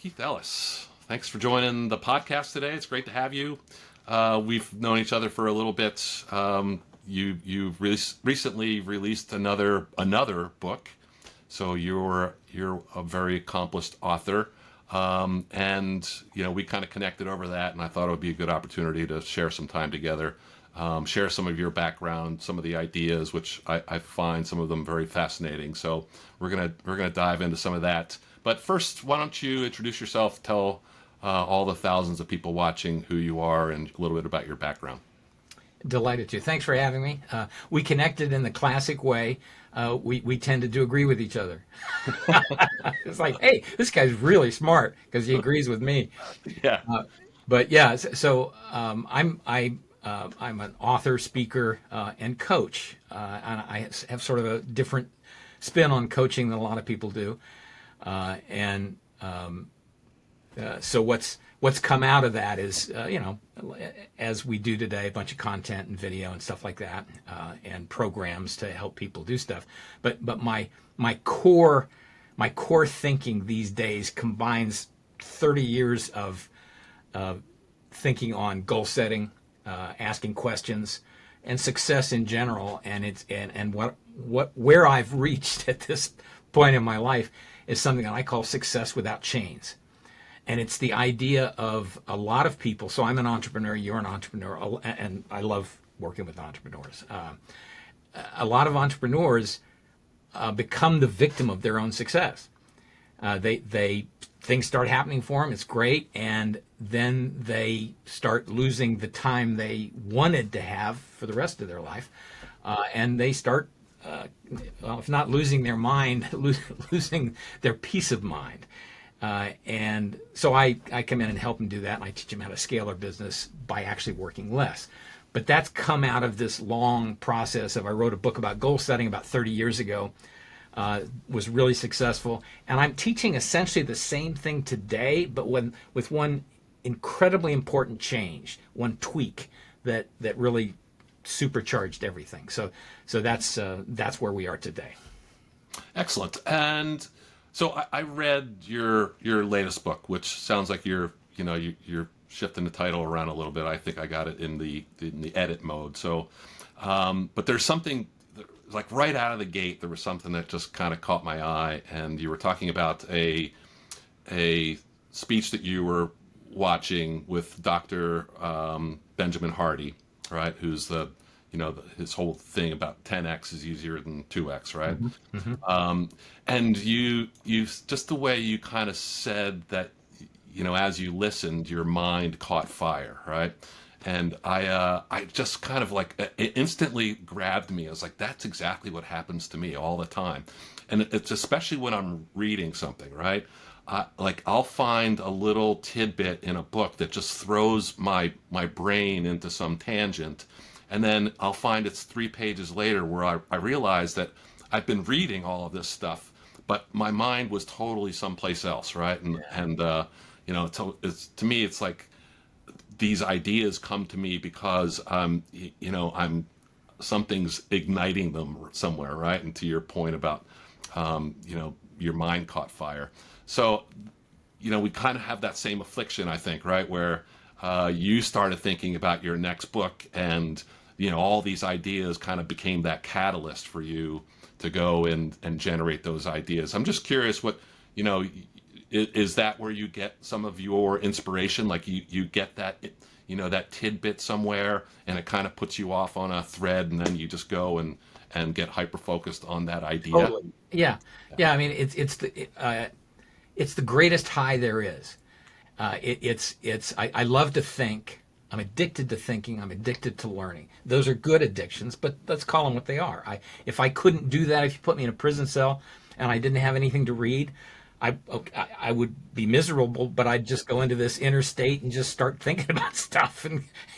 Keith Ellis. Thanks for joining the podcast today. It's great to have you. We've known each other for a little bit. You've recently released another book, so you're a very accomplished author. And we kind of connected over that, and I thought it would be a good opportunity to share some time together, share some of your background, some of the ideas, which I find some of them very fascinating. So we're gonna dive into some of that. But first, why don't you introduce yourself? Tell all the thousands of people watching who you are and a little bit about your background. Delighted to. Thanks for having me. We connected in the classic way. We tended to agree with each other. It's like, hey, this guy's really smart because he agrees with me. Yeah. But yeah, I'm an author, speaker, and coach, and I have sort of a different spin on coaching than a lot of people do. So what's come out of that is, as we do today, a bunch of content and video and stuff like that, and programs to help people do stuff. But my core thinking these days combines 30 years of thinking on goal setting, asking questions, and success in general. And where I've reached at this point in my life is something that I call success without chains. And it's the idea of a lot of people. So I'm an entrepreneur, you're an entrepreneur, and I love working with entrepreneurs. A lot of entrepreneurs become the victim of their own success. Things start happening for them, it's great, and then they start losing the time they wanted to have for the rest of their life, and they start, if not losing their mind, losing their peace of mind. And so I come in and help them do that, and I teach them how to scale their business by actually working less. But that's come out of this long process of, I wrote a book about goal setting about 30 years ago, was really successful. And I'm teaching essentially the same thing today, but with one incredibly important change, one tweak that really supercharged everything. So that's where we are today. Excellent. And so I read your latest book, which sounds like you're shifting the title around a little bit. I think I got it in the edit mode. So, but there's something like right out of the gate. There was something that just kind of caught my eye, and you were talking about a speech that you were watching with Dr. Benjamin Hardy, right? Who's his whole thing about 10x is easier than 2x, right? Mm-hmm. Mm-hmm. And you just the way you kind of said that, as you listened, your mind caught fire, right? And I just kind of it instantly grabbed me. I was like, that's exactly what happens to me all the time. And it's especially when I'm reading something, right? I'll find a little tidbit in a book that just throws my brain into some tangent. And then I'll find it's 3 pages later where I realize that I've been reading all of this stuff, but my mind was totally someplace else, right? To me, it's like these ideas come to me because I'm something's igniting them somewhere, right? And to your point about your mind caught fire. So we kind of have that same affliction, I think, right? Where you started thinking about your next book, and all these ideas kind of became that catalyst for you to go and generate those ideas. I'm just curious, what is that where you get some of your inspiration? Like you get that that tidbit somewhere, and it kind of puts you off on a thread, and then you just go and get hyper focused on that idea. Totally. Yeah. I mean, it's the greatest high there is. I love to think. I'm addicted to thinking. I'm addicted to learning. Those are good addictions, but let's call them what they are. If I couldn't do that, if you put me in a prison cell and I didn't have anything to read, I would be miserable, but I'd just go into this inner state and just start thinking about stuff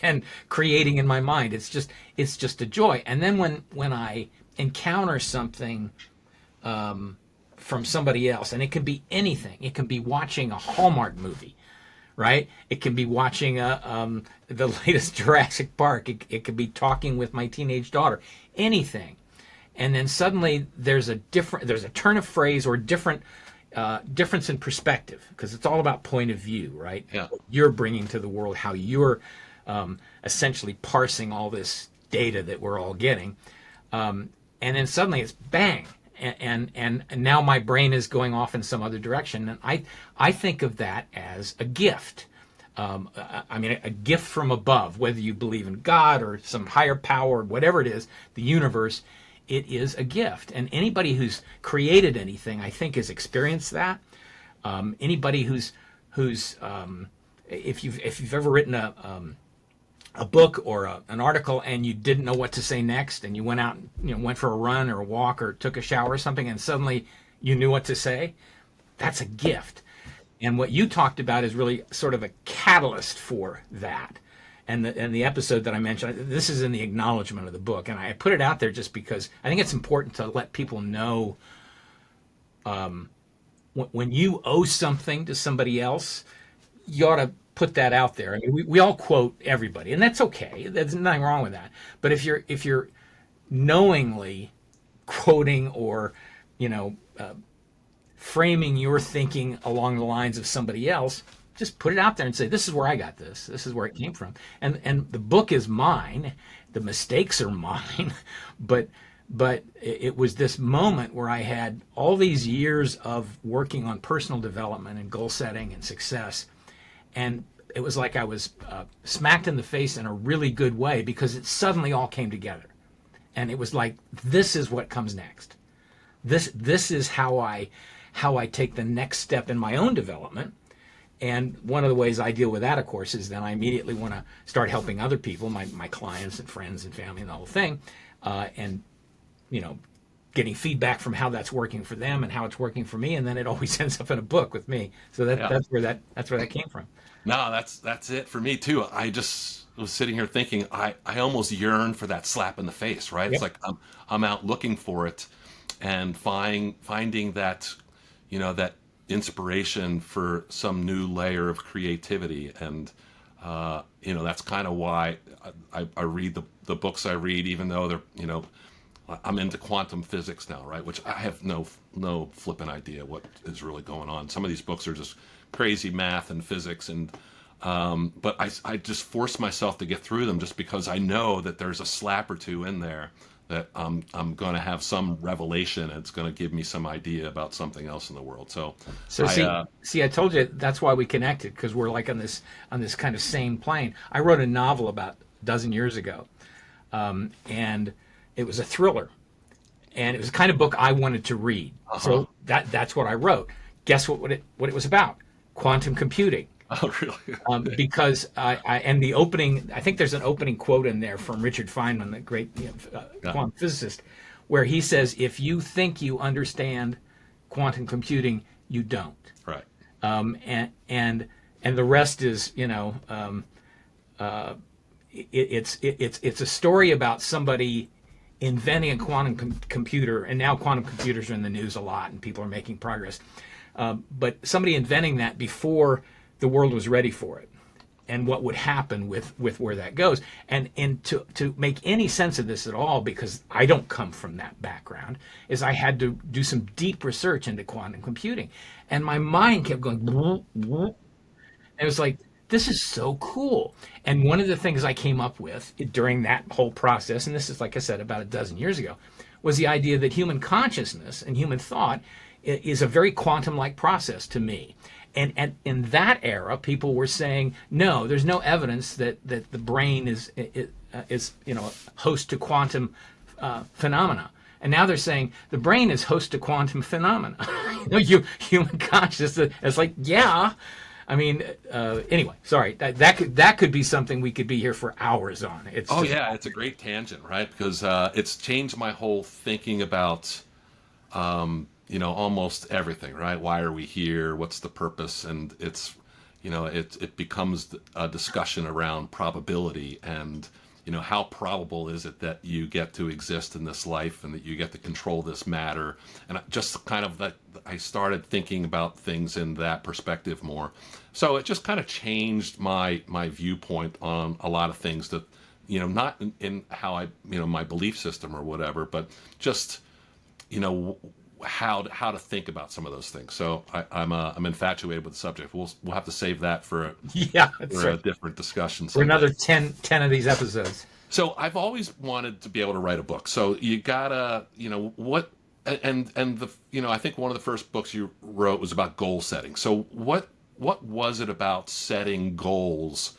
and creating in my mind. It's just a joy. And then when I encounter something from somebody else, and it can be anything. It can be watching a Hallmark movie, right? It can be watching the latest Jurassic Park. It could be talking with my teenage daughter. Anything. And then suddenly there's a turn of phrase or different difference in perspective, because it's all about point of view, right? Yeah. What you're bringing to the world, how you're essentially parsing all this data that we're all getting. And then suddenly it's bang. And now my brain is going off in some other direction. And I think of that as a gift. I mean, a gift from above, whether you believe in God or some higher power, whatever it is, the universe, it is a gift. And anybody who's created anything, I think, has experienced that. Anybody who's if you've ever written a book or an article and you didn't know what to say next, and you went out, went for a run or a walk or took a shower or something, and suddenly you knew what to say, that's a gift. And what you talked about is really sort of a catalyst for that. And the episode that I mentioned, this is in the acknowledgement of the book, and I put it out there just because I think it's important to let people know when you owe something to somebody else, you ought to put that out there. I mean, we all quote everybody, and that's okay. There's nothing wrong with that. But if you're knowingly quoting or framing your thinking along the lines of somebody else, just put it out there and say, this is where I got this. This is where it came from. And the book is mine. The mistakes are mine. But it was this moment where I had all these years of working on personal development and goal setting and success. And it was like I was smacked in the face in a really good way, because it suddenly all came together. And it was like, this is what comes next. This is how I take the next step in my own development. And one of the ways I deal with that, of course, is then I immediately want to start helping other people, my clients and friends and family and the whole thing, and getting feedback from how that's working for them and how it's working for me, and then it always ends up in a book with me. So that's where that came from. No, that's it for me too. I just was sitting here thinking, I almost yearn for that slap in the face, right? Yep. It's like I'm out looking for it, and finding that that inspiration for some new layer of creativity. And that's kind of why I read the books I read, even though they're I'm into quantum physics now, right? Which I have no flipping idea what is really going on. Some of these books are just crazy math and physics, and but I just force myself to get through them, just because I know that there's a slap or two in there that I'm going to have some revelation, and it's going to give me some idea about something else in the world. So I told you that's why we connected, because we're like on this kind of same plane. I wrote a novel about a dozen years ago, and it was a thriller, and it was the kind of book I wanted to read. Uh-huh. So that's what I wrote. Guess what it was about? Quantum computing. Oh, really? Because and the opening, I think there's an opening quote in there from Richard Feynman, the great quantum physicist, where he says, "If you think you understand quantum computing, you don't." Right. And the rest is, it's a story about somebody inventing a quantum computer, and now quantum computers are in the news a lot, and people are making progress. But somebody inventing that before the world was ready for it, and what would happen with where that goes. And to make any sense of this at all, because I don't come from that background, is I had to do some deep research into quantum computing. And my mind kept going, and it was like, this is so cool. And one of the things I came up with during that whole process, and this is, like I said, about a dozen years ago, was the idea that human consciousness and human thought is a very quantum-like process to me. And in that era, people were saying, no, there's no evidence that the brain is host to quantum phenomena. And now they're saying the brain is host to quantum phenomena. Human consciousness. It's like, yeah. I mean, anyway, sorry. That could be something we could be here for hours on. It's a great tangent, right? Because it's changed my whole thinking about almost everything, right? Why are we here? What's the purpose? And it's, it becomes a discussion around probability, and, how probable is it that you get to exist in this life, and that you get to control this matter? And just kind of that, I started thinking about things in that perspective more. So it just kind of changed my viewpoint on a lot of things that, not in how I, my belief system or whatever, but just, how to think about some of those things. So I'm infatuated with the subject. We'll have to save that Yeah, that's for a right. different discussion For someday. another 10 of these episodes. So I've always wanted to be able to write a book. So you gotta, what, and the, I think one of the first books you wrote was about goal setting. So what was it about setting goals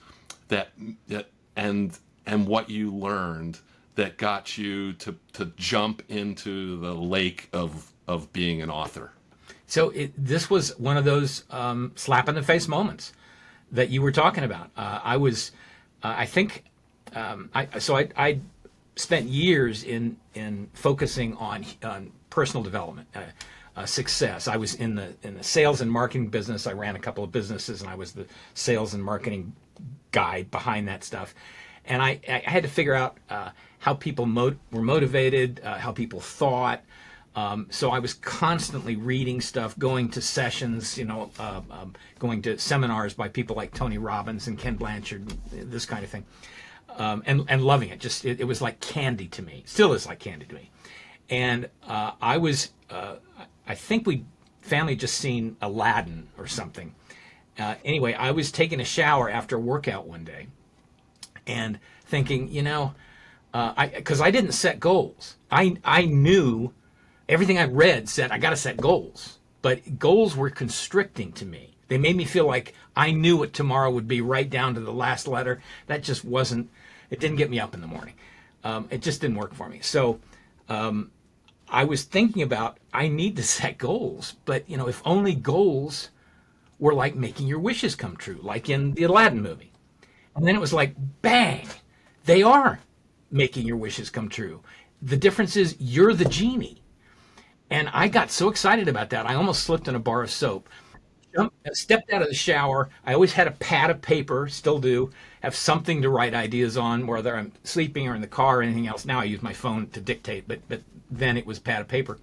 that, that and what you learned that got you to jump into the lake of being an author? So this was one of those slap in the face moments that you were talking about. I think, I spent years in focusing on personal development, success. I was in the sales and marketing business. I ran a couple of businesses, and I was the sales and marketing guy behind that stuff. And I had to figure out how people were motivated, how people thought. So I was constantly reading stuff, going to sessions, going to seminars by people like Tony Robbins and Ken Blanchard, this kind of thing, and loving it. Just it was like candy to me. Still is like candy to me. And I think family just seen Aladdin or something. Anyway, I was taking a shower after a workout one day, and thinking, because I didn't set goals. I knew. Everything I read said I got to set goals, but goals were constricting to me. They made me feel like I knew what tomorrow would be right down to the last letter. That just wasn't, it didn't get me up in the morning. It just didn't work for me. So I was thinking about, I need to set goals, but if only goals were like making your wishes come true, like in the Aladdin movie. And then it was like, bang, they are making your wishes come true. The difference is you're the genie. And I got so excited about that, I almost slipped in a bar of soap. Stepped out of the shower. I always had a pad of paper, still do, have something to write ideas on, whether I'm sleeping or in the car or anything else. Now I use my phone to dictate, but then it was pad of paper.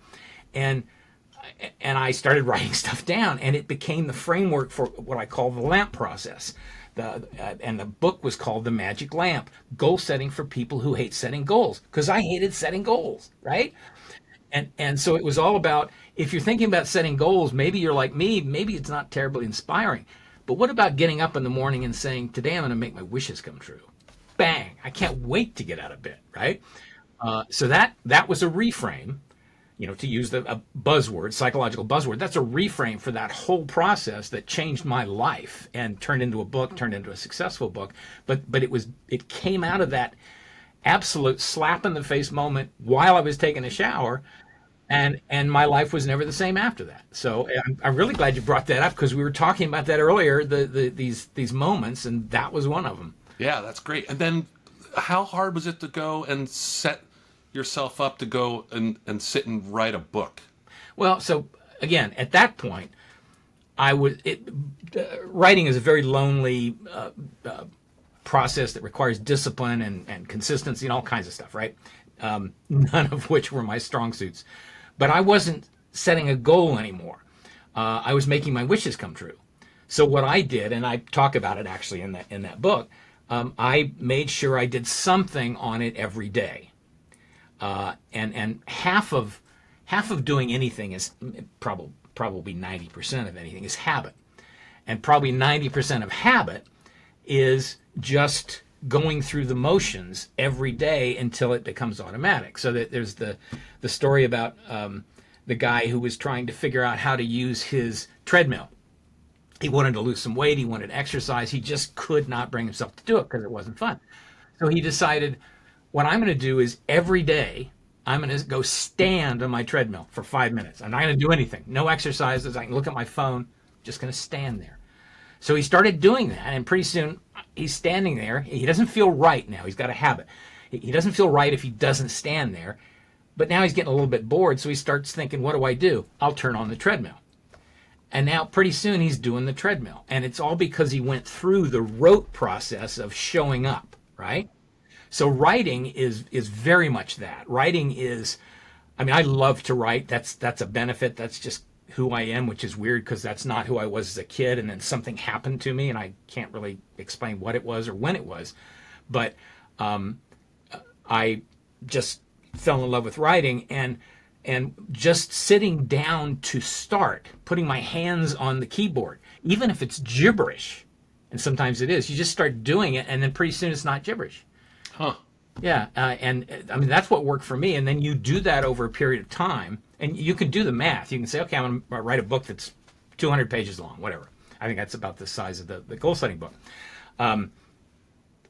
And I started writing stuff down, and it became the framework for what I call the LAMP process. And the book was called The Magic Lamp, Goal Setting for People Who Hate Setting Goals, because I hated setting goals, right? And so it was all about, if you're thinking about setting goals, maybe you're like me, maybe it's not terribly inspiring. But what about getting up in the morning and saying, today I'm going to make my wishes come true? Bang! I can't wait to get out of bed, right? So that was a reframe, to use a buzzword, psychological buzzword. That's a reframe for that whole process that changed my life and turned into a book, turned into a successful book. But it came out of that absolute slap in the face moment while I was taking a shower. And my life was never the same after that. So I'm really glad you brought that up, because we were talking about that earlier, these moments, and that was one of them. Yeah, that's great. And then how hard was it to go and set yourself up to go and sit and write a book? Well, so again, at that point, writing is a very lonely process that requires discipline and consistency and all kinds of stuff, right? None of which were my strong suits. But I wasn't setting a goal anymore. I was making my wishes come true. So what I did, and I talk about it actually in that book, I made sure I did something on it every day. And half of doing anything is probably 90% of anything is habit. And probably 90% of habit is just going through the motions every day until it becomes automatic. So that there's the story about the guy who was trying to figure out how to use his treadmill. He wanted to lose some weight. He wanted to exercise. He just could not bring himself to do it because it wasn't fun. So he decided, what I'm going to do is every day I'm going to go stand on my treadmill for 5 minutes. I'm not going to do anything. No exercises. I can look at my phone. Just going to stand there. So he started doing that, and pretty soon he's standing there. He doesn't feel right now. He's got a habit. He doesn't feel right if he doesn't stand there. But now he's getting a little bit bored, so he starts thinking, what do I do? I'll turn on the treadmill. And now pretty soon he's doing the treadmill. And it's all because he went through the rote process of showing up, right? So writing is very much that. Writing is, I love to write. That's a benefit. That's just who I am, which is weird because that's not who I was as a kid. And then something happened to me, and I can't really explain what it was or when it was. But I just fell in love with writing. And and just sitting down to start, putting my hands on the keyboard, even if it's gibberish, and sometimes it is, you just start doing it, and then pretty soon it's not gibberish. Huh. Yeah, and I mean, that's what worked for me. And then you do that over a period of time, and you can do the math. You can say, okay, I'm going to write a book that's 200 pages long, whatever. I think that's about the size of the goal setting book.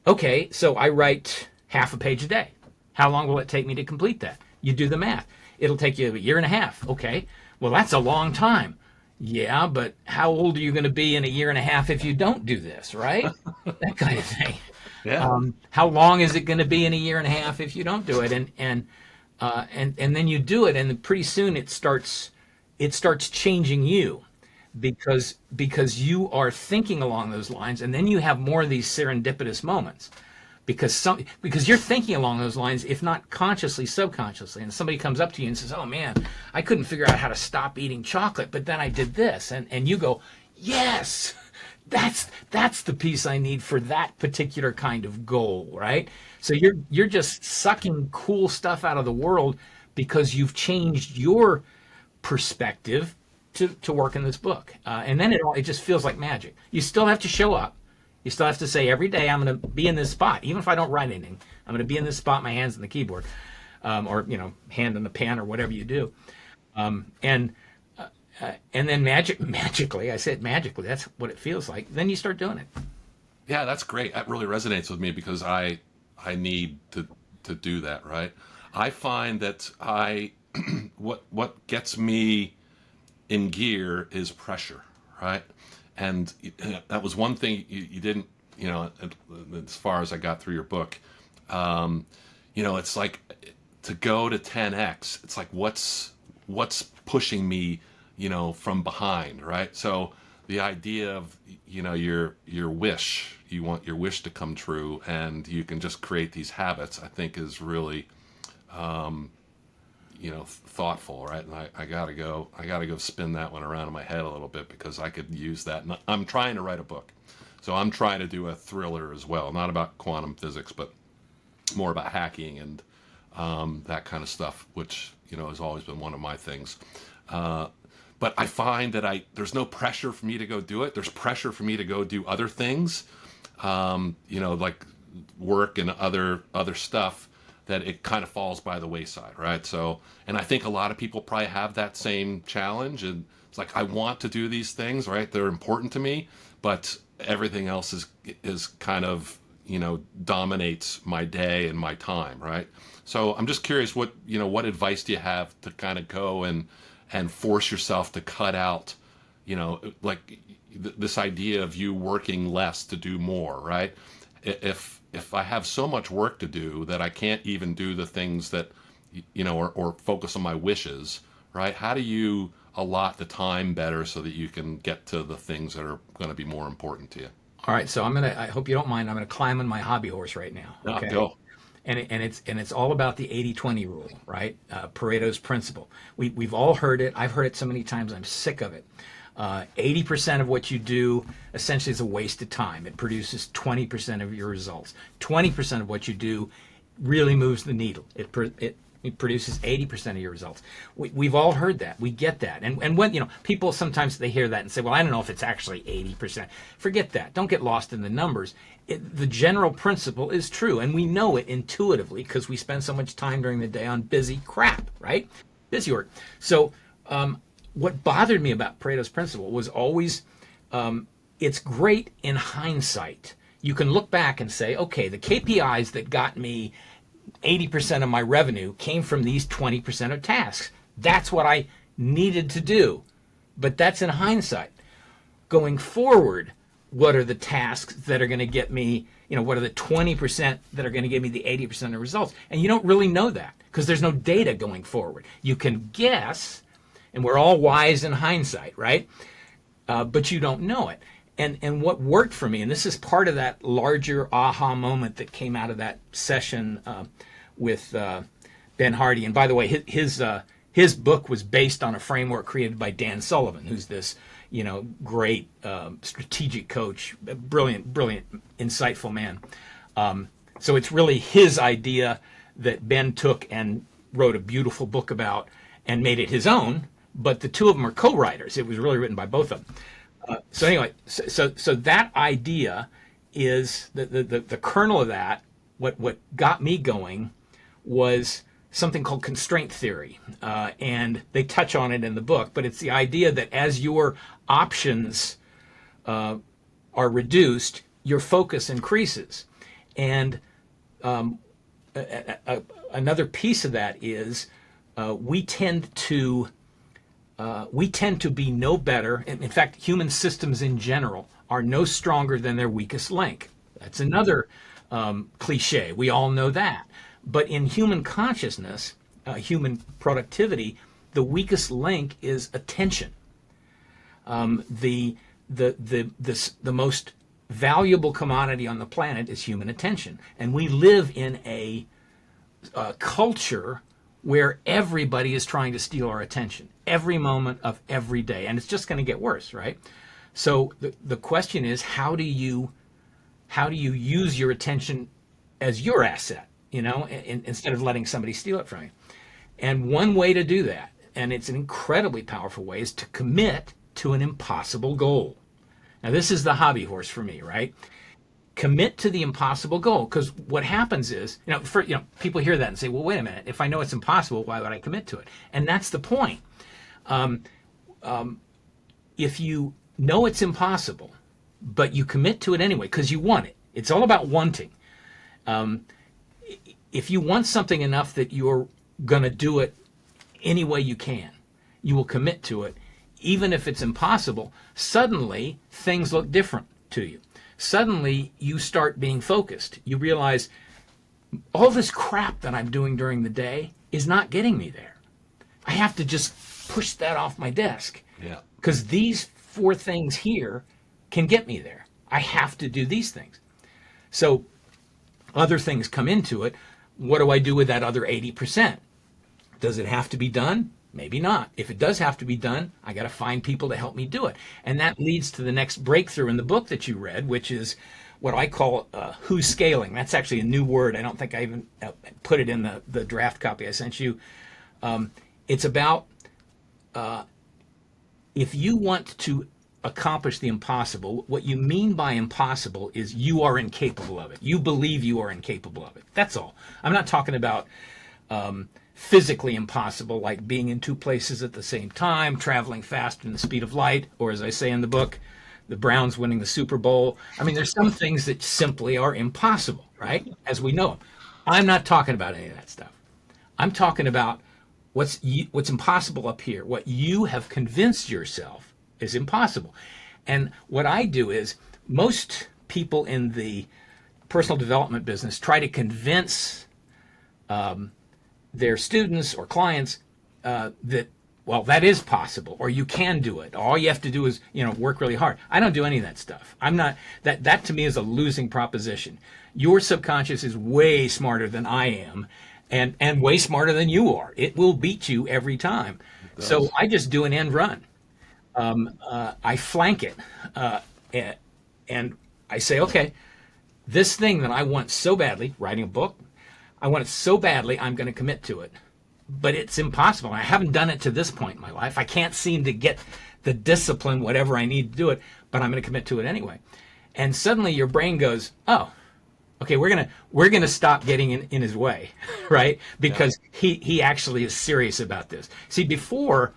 Okay, so I write half a page a day. How long will it take me to complete that? You do the math. It'll take you a year and a half. Okay, well, that's a long time. Yeah, but how old are you going to be in a year and a half if you don't do this, right? That kind of thing. Yeah. How long is it going to be in a year and a half if you don't do it? And then you do it, and pretty soon it starts changing you, because you are thinking along those lines, and then you have more of these serendipitous moments, because you're thinking along those lines, if not consciously, subconsciously, and somebody comes up to you and says, "Oh man, I couldn't figure out how to stop eating chocolate, but then I did this," and you go, "Yes." That's the piece I need for that particular kind of goal, right? So you're just sucking cool stuff out of the world because you've changed your perspective to work in this book, and then it just feels like magic. You still have to show up. You still have to say every day, I'm going to be in this spot, even if I don't write anything. I'm going to be in this spot, my hands on the keyboard, or hand on the pen, or whatever you do, and then magically, I said magically, that's what it feels like. Then you start doing it. Yeah, that's great. That really resonates with me because I need to do that, right? I find that what gets me in gear is pressure, right? And that was one thing you didn't, as far as I got through your book, it's like to go to 10x. It's like what's pushing me, from behind, right? So the idea of, your wish, you want your wish to come true, and you can just create these habits, I think is really, thoughtful, right? And I gotta go spin that one around in my head a little bit, because I could use that. And I'm trying to write a book, so I'm trying to do a thriller as well, not about quantum physics, but more about hacking and that kind of stuff, which has always been one of my things. But I find that there's no pressure for me to go do it. There's pressure for me to go do other things, like work and other stuff, that it kind of falls by the wayside, right? So, and I think a lot of people probably have that same challenge. And it's like, I want to do these things, right? They're important to me, but everything else is kind of, dominates my day and my time, right? So I'm just curious, what advice do you have to kind of go and force yourself to cut out, like this idea of you working less to do more, right? If I have so much work to do that I can't even do the things that, or focus on my wishes, right? How do you allot the time better so that you can get to the things that are going to be more important to you? All right, so I hope you don't mind. I'm gonna climb on my hobby horse right now. Okay. Go. And it's all about the 80-20 rule, right? Pareto's principle. We've all heard it. I've heard it so many times. I'm sick of it. 80% of what you do essentially is a waste of time. It produces 20% of your results. 20% of what you do really moves the needle. It produces 80% of your results. We've all heard that. We get that. And when, people sometimes they hear that and say, well, I don't know if it's actually 80%. Forget that. Don't get lost in the numbers. The general principle is true, and we know it intuitively because we spend so much time during the day on busy crap, right? Busy work. So what bothered me about Pareto's principle was always, it's great in hindsight. You can look back and say, okay, the KPIs that got me 80% of my revenue came from these 20% of tasks. That's what I needed to do. But that's in hindsight. Going forward, what are the tasks that are going to get me, what are the 20% that are going to give me the 80% of results? And you don't really know that because there's no data going forward. You can guess, and we're all wise in hindsight, right? But you don't know it. And what worked for me, and this is part of that larger aha moment that came out of that session with Ben Hardy. And by the way, his book was based on a framework created by Dan Sullivan, who's this great strategic coach, brilliant, insightful man. So it's really his idea that Ben took and wrote a beautiful book about. and made it his own, but the two of them are co-writers. It was really written by both of them. So anyway, so that idea is the kernel of that. What got me going was something called constraint theory, and they touch on it in the book. But it's the idea that as your options are reduced, your focus increases, and another piece of that is we tend to be no better. In fact, human systems in general are no stronger than their weakest link. That's another cliche. We all know that. But in human consciousness, human productivity, the weakest link is attention. The most valuable commodity on the planet is human attention, and we live in a culture where everybody is trying to steal our attention every moment of every day, and it's just going to get worse, right? So the question is, how do you use your attention as your asset, instead of letting somebody steal it from you? And one way to do that, and it's an incredibly powerful way, is to commit to an impossible goal. Now, this is the hobby horse for me, right? Commit to the impossible goal, because what happens is, people hear that and say, well, wait a minute, if I know it's impossible, why would I commit to it? And that's the point. If you know it's impossible, but you commit to it anyway, because you want it, it's all about wanting. If you want something enough that you're going to do it any way you can, you will commit to it, even if it's impossible. Suddenly, things look different to you. Suddenly, you start being focused. You realize all this crap that I'm doing during the day is not getting me there. I have to just push that off my desk. Yeah. Because these 4 things here can get me there. I have to do these things. So other things come into it. What do I do with that other 80%? Does it have to be done? Maybe not. If it does have to be done, I got to find people to help me do it. And that leads to the next breakthrough in the book that you read, which is what I call who's scaling. That's actually a new word. I don't think I even put it in the draft copy I sent you. It's about if you want to accomplish the impossible, what you mean by impossible is you are incapable of it. You believe you are incapable of it. That's all. I'm not talking about physically impossible, like being in 2 places at the same time, traveling faster than the speed of light, or as I say in the book, the Browns winning the Super Bowl. I mean, there's some things that simply are impossible, right? As we know them. I'm not talking about any of that stuff. I'm talking about what's impossible up here, what you have convinced yourself is impossible. And what I do is, most people in the personal development business try to convince their students or clients that, well, that is possible, or you can do it. All you have to do is, work really hard. I don't do any of that stuff. I'm not, that to me is a losing proposition. Your subconscious is way smarter than I am, and way smarter than you are. It will beat you every time. So I just do an end run. I flank it, and I say, okay, this thing that I want so badly, writing a book, I want it so badly, I'm going to commit to it. But it's impossible. I haven't done it to this point in my life. I can't seem to get the discipline, whatever I need to do it, but I'm going to commit to it anyway. And suddenly your brain goes, oh, okay, we're gonna stop getting in his way, right? Because he actually is serious about this. See, before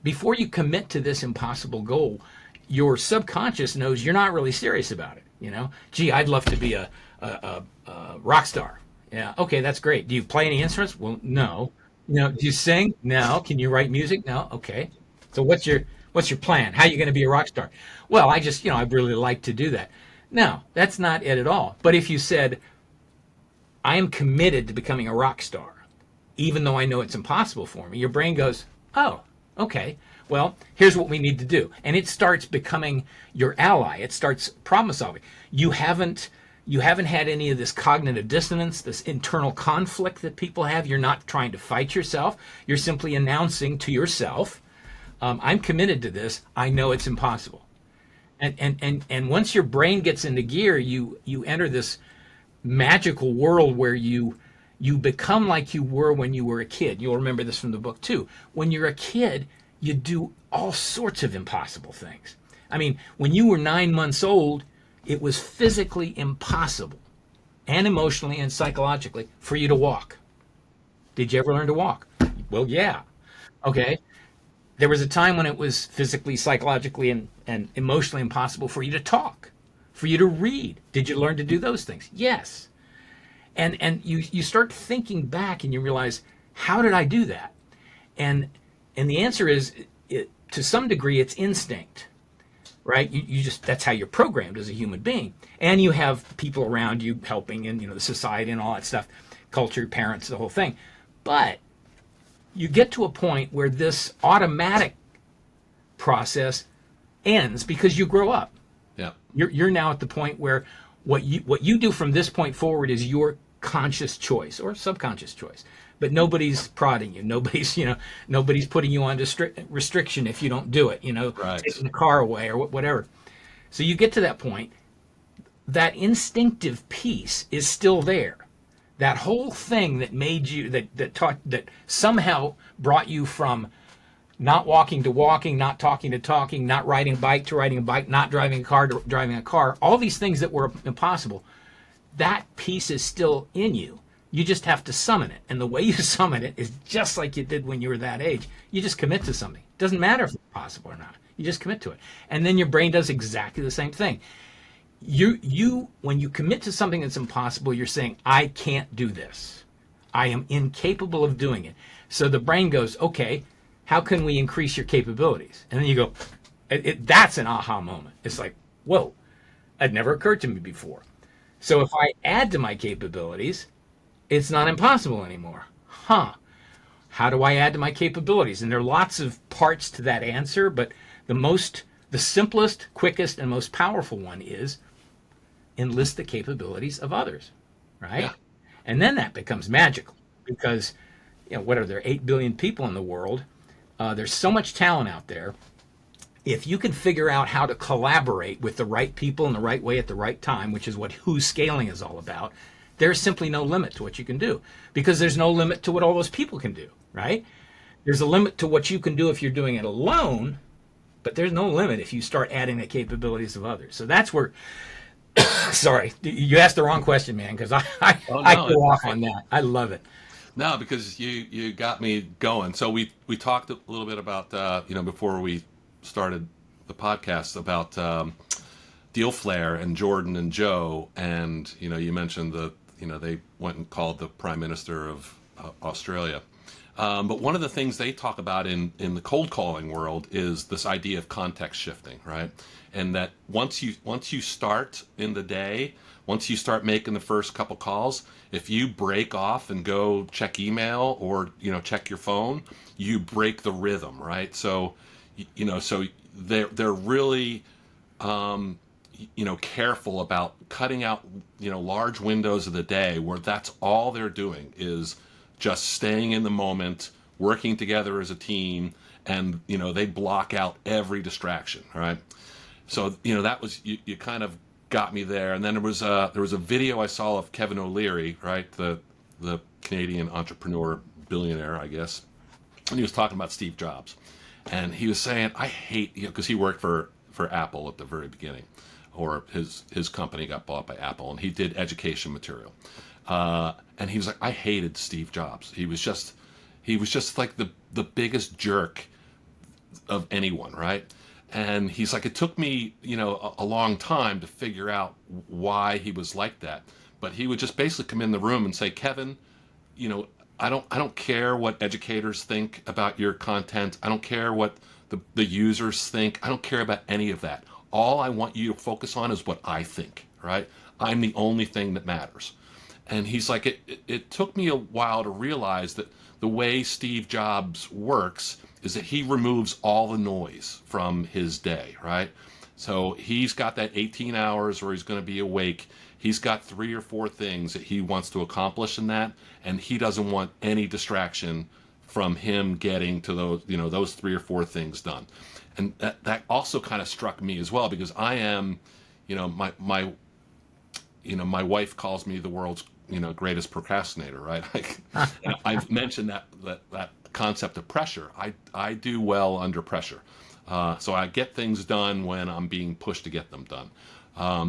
you commit to this impossible goal, your subconscious knows you're not really serious about it. Gee, I'd love to be a rock star. Yeah, okay, that's great. Do you play any instruments? Well, no. Do you sing? No. Can you write music? No. Okay. So what's your plan? How are you going to be a rock star? Well, I'd really like to do that. No, that's not it at all. But if you said, I am committed to becoming a rock star, even though I know it's impossible for me, your brain goes, oh, okay, well, here's what we need to do. And it starts becoming your ally. It starts problem solving. You haven't had any of this cognitive dissonance, this internal conflict that people have. You're not trying to fight yourself. You're simply announcing to yourself, I'm committed to this. I know it's impossible. And once your brain gets into gear, you enter this magical world where you You become like you were when you were a kid. You'll remember this from the book too. When you're a kid, you do all sorts of impossible things. I mean, when you were 9 months old, it was physically impossible, and emotionally and psychologically, for you to walk. Did you ever learn to walk? Well, yeah. Okay. There was a time when it was physically, psychologically, and emotionally impossible for you to talk, for you to read. Did you learn to do those things? Yes. And you start thinking back and you realize, how did I do that? And the answer is, to some degree, it's instinct, right? You just, that's how you're programmed as a human being. And you have people around you helping, and the society and all that stuff, culture, parents, the whole thing. But you get to a point where this automatic process ends because you grow up. Yeah. You're now at the point where what you do from this point forward is your conscious choice or subconscious choice. But nobody's prodding you. Nobody's putting you on restriction if you don't do it. Right. Taking the car away or whatever. So you get to that point. That instinctive piece is still there. That whole thing that made you, that somehow brought you from not walking to walking, not talking to talking, not riding a bike to riding a bike, not driving a car to driving a car, all these things that were impossible, that piece is still in you. You just have to summon it. And the way you summon it is just like you did when you were that age. You just commit to something. It doesn't matter if it's possible or not. You just commit to it. And then your brain does exactly the same thing. When you commit to something that's impossible, you're saying, I can't do this. I am incapable of doing it. So the brain goes, okay, how can we increase your capabilities? And then you go, that's an aha moment. It's like, whoa, it never occurred to me before. So if I add to my capabilities, it's not impossible anymore. How do I add to my capabilities? And there are lots of parts to that answer, but the simplest, quickest, and most powerful one is enlist the capabilities of others, right? Yeah. And then that becomes magical because, what are there, 8 billion people in the world? There's so much talent out there. If you can figure out how to collaborate with the right people in the right way at the right time, which is what who's scaling is all about, there's simply no limit to what you can do because there's no limit to what all those people can do, right? There's a limit to what you can do if you're doing it alone, but there's no limit if you start adding the capabilities of others. So that's where, sorry, you asked the wrong question, man, because I go off on that. I love it. No, because you got me going. So we talked a little bit about before we started the podcast about Deal Flair and Jordan and Joe, and you mentioned they went and called the Prime Minister of Australia. But one of the things they talk about in the cold calling world is this idea of context shifting, right? And that once you start in the day, once you start making the first couple calls, if you break off and go check email or check your phone, you break the rhythm, right? So so they're really careful about cutting out large windows of the day where that's all they're doing is just staying in the moment, working together as a team, and they block out every distraction. All right. So that was you kind of got me there. And then there was a video I saw of Kevin O'Leary, right, the Canadian entrepreneur billionaire, I guess, and he was talking about Steve Jobs, and he was saying, I hate because he worked for Apple at the very beginning, or his company got bought by Apple, and he did education material. And he was like, I hated Steve Jobs. He was just like the biggest jerk of anyone, right? And he's like, it took me, a long time to figure out why he was like that. But he would just basically come in the room and say, Kevin, I don't care what educators think about your content. I don't care what the users think. I don't care about any of that. All I want you to focus on is what I think, right? I'm the only thing that matters. And he's like, it took me a while to realize that the way Steve Jobs works is that he removes all the noise from his day, right? So he's got that 18 hours where he's going to be awake. He's got 3 or 4 things that he wants to accomplish in that, and he doesn't want any distraction from him getting to those 3 or 4 things done. And that also kind of struck me as well, because I am, my wife calls me the world's greatest procrastinator, right? Like, I've mentioned that concept of pressure. I do well under pressure. So I get things done when I'm being pushed to get them done.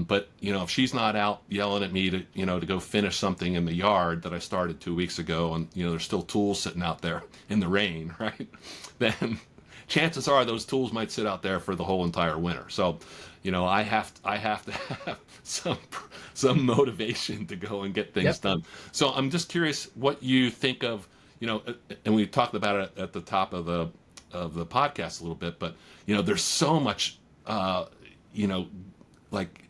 But if she's not out yelling at me to go finish something in the yard that I started 2 weeks ago, and there's still tools sitting out there in the rain, right? Then chances are those tools might sit out there for the whole entire winter. So, I have to have some motivation to go and get things done. So I'm just curious what you think of, and we talked about it at the top of the podcast a little bit, but there's so much, like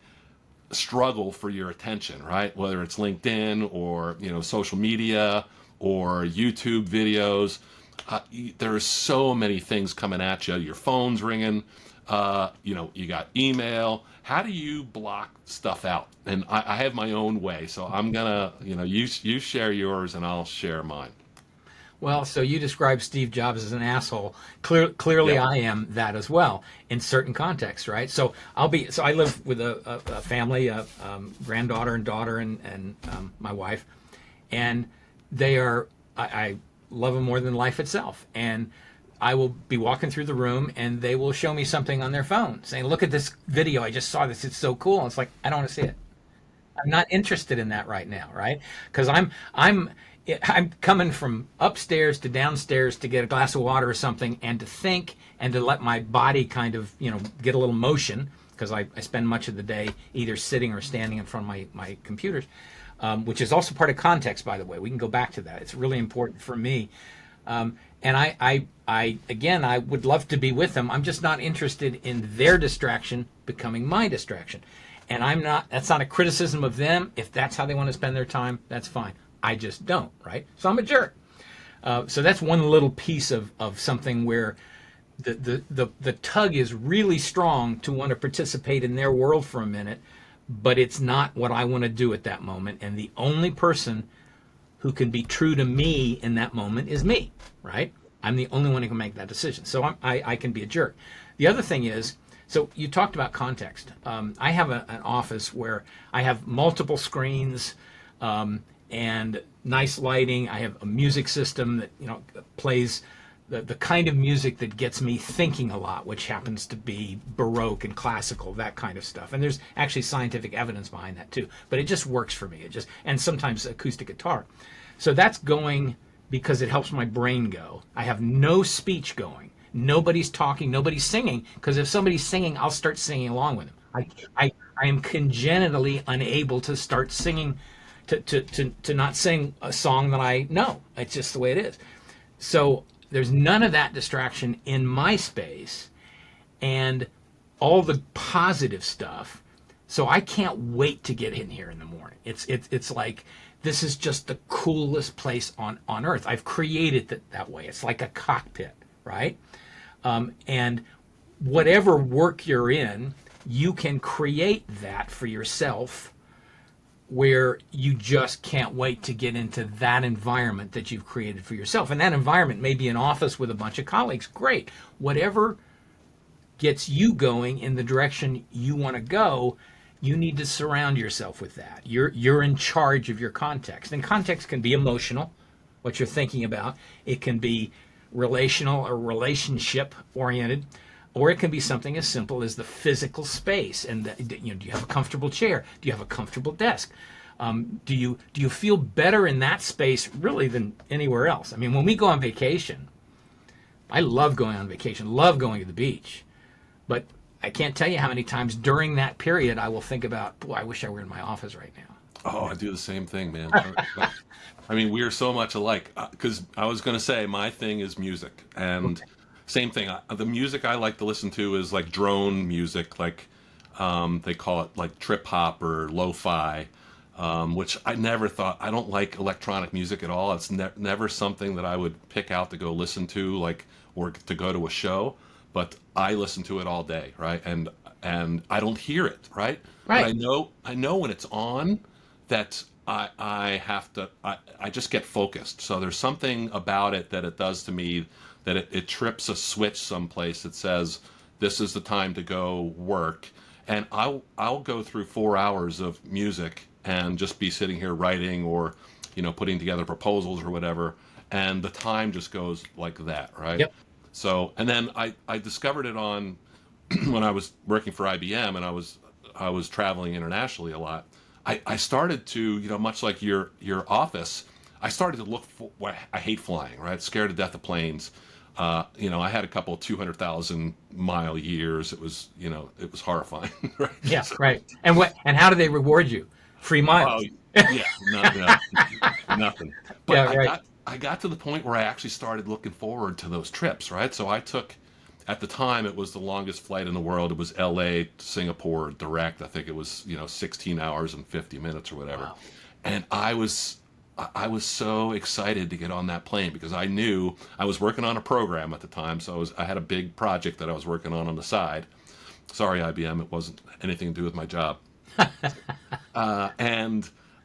struggle for your attention, right? Whether it's LinkedIn or social media or YouTube videos, there's so many things coming at you. Your phone's ringing, you got email. How do you block stuff out? And I have my own way, so I'm gonna, you share yours and I'll share mine. Well, so you describe Steve Jobs as an asshole. Clearly, Yeah. I am that as well in certain contexts, right? So I live with a family, granddaughter and daughter, and my wife, and I love them more than life itself. And I will be walking through the room, and they will show me something on their phone, saying, "Look at this video. I just saw this. It's so cool." And it's like, I don't want to see it. I'm not interested in that right now, right? Because I'm coming from upstairs to downstairs to get a glass of water or something, and to think and to let my body kind of get a little motion, because I spend much of the day either sitting or standing in front of my computers, which is also part of context, by the way. We can go back to that. It's really important for me. And I would love to be with them. I'm just not interested in their distraction becoming my distraction. And that's not a criticism of them. If that's how they want to spend their time, that's fine. I just don't, right? So I'm a jerk. So that's one little piece of something where the tug is really strong to want to participate in their world for a minute, but it's not what I want to do at that moment. And the only person who can be true to me in that moment is me, right? I'm the only one who can make that decision. So I can be a jerk. The other thing is, so you talked about context. I have an office where I have multiple screens, and nice lighting. I have a music system that plays the kind of music that gets me thinking a lot, which happens to be Baroque and classical, that kind of stuff. And there's actually scientific evidence behind that too. But it just works for me. And sometimes acoustic guitar. So that's going because it helps my brain go. I have no speech going. Nobody's talking. Nobody's singing. Because if somebody's singing, I'll start singing along with them. I am congenitally unable to start singing. To not sing a song that I know. It's just the way it is. So there's none of that distraction in my space, and all the positive stuff. So I can't wait to get in here in the morning. It's like, this is just the coolest place on earth. I've created it that way. It's like a cockpit, right? And whatever work you're in, you can create that for yourself, where you just can't wait to get into that environment that you've created for yourself. And that environment may be an office with a bunch of colleagues. Great. Whatever gets you going in the direction you want to go, you need to surround yourself with that. You're in charge of your context. And context can be emotional, what you're thinking about. It can be relational or relationship oriented. Or it can be something as simple as the physical space. And do you have a comfortable chair? Do you have a comfortable desk? Do you feel better in that space really than anywhere else? I mean, when we go on vacation, I love going on vacation, love going to the beach. But I can't tell you how many times during that period I will think about, boy, I wish I were in my office right now. Oh, I do the same thing, man. I mean, we are so much alike. Because I was going to say, my thing is music. And same thing. The music I like to listen to is like drone music, like they call it like trip hop or lo-fi, which I never thought. I don't like electronic music at all. It's never something that I would pick out to go listen to, like, or to go to a show. But I listen to it all day, right? And I don't hear it, right? Right. But I know when it's on that I have to. I just get focused. So there's something about it that it does to me, that it trips a switch someplace that says this is the time to go work. And I'll go through 4 hours of music and just be sitting here writing or, putting together proposals or whatever. And the time just goes like that, right? Yep. So, and then I discovered it on when I was working for IBM and I was traveling internationally a lot. I started to, much like your office, I started to look for. I hate flying, right? Scared to death of planes. I had a couple of 200,000-mile years. It was, it was horrifying, right? Yeah, So, right. And how do they reward you? Free oh, miles. yeah, no, nothing. But Yeah, right. I got to the point where I actually started looking forward to those trips, right? So I took, at the time, it was the longest flight in the world. It was LA to Singapore direct. I think it was, 16 hours and 50 minutes or whatever. Wow. And I was so excited to get on that plane because I knew I was working on a program at the time. So I had a big project that I was working on the side. Sorry, IBM, it wasn't anything to do with my job.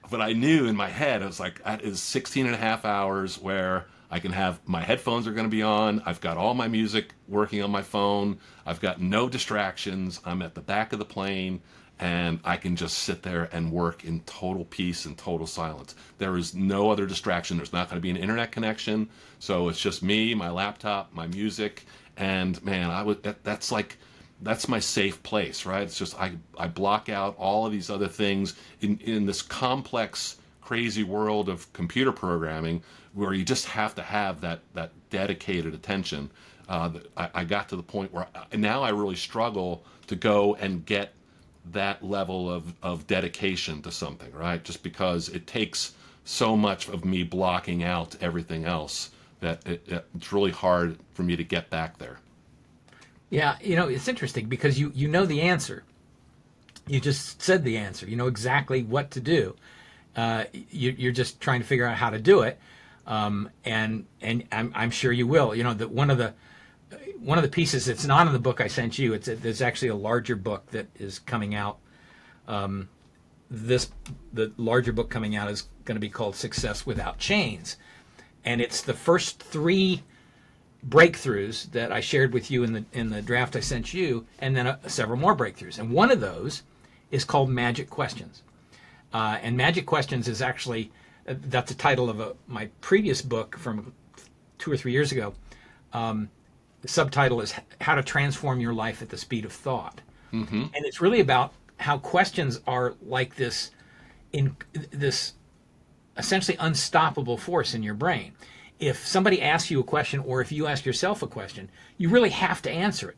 But I knew in my head, I was like, that is 16 and a half hours where I can have my headphones are going to be on. I've got all my music working on my phone. I've got no distractions. I'm at the back of the plane and I can just sit there and work in total peace and total silence. There is no other distraction. There's not going to be an internet connection. So it's just me, my laptop, my music. And man, that's my safe place, right? It's just I block out all of these other things in this complex, crazy world of computer programming where you just have to have that dedicated attention. I got to the point where now I really struggle to go and get that level of dedication to something, right? Just because it takes so much of me blocking out everything else that it's really hard for me to get back there. Yeah, it's interesting because you know the answer. You just said the answer. You know exactly what to do. You're just trying to figure out how to do it, and I'm sure you will. That one of the pieces that's not in the book I sent you. There's actually a larger book that is coming out. The larger book coming out is going to be called Success Without Chains, and it's the first 3 breakthroughs that I shared with you in the draft I sent you, and then several more breakthroughs. And one of those is called Magic Questions. And Magic Questions is actually that's the title of my previous book from 2 or 3 years ago. The subtitle is How to Transform Your Life at the Speed of Thought. Mm-hmm. And it's really about how questions are like this essentially unstoppable force in your brain. If somebody asks you a question or if you ask yourself a question, you really have to answer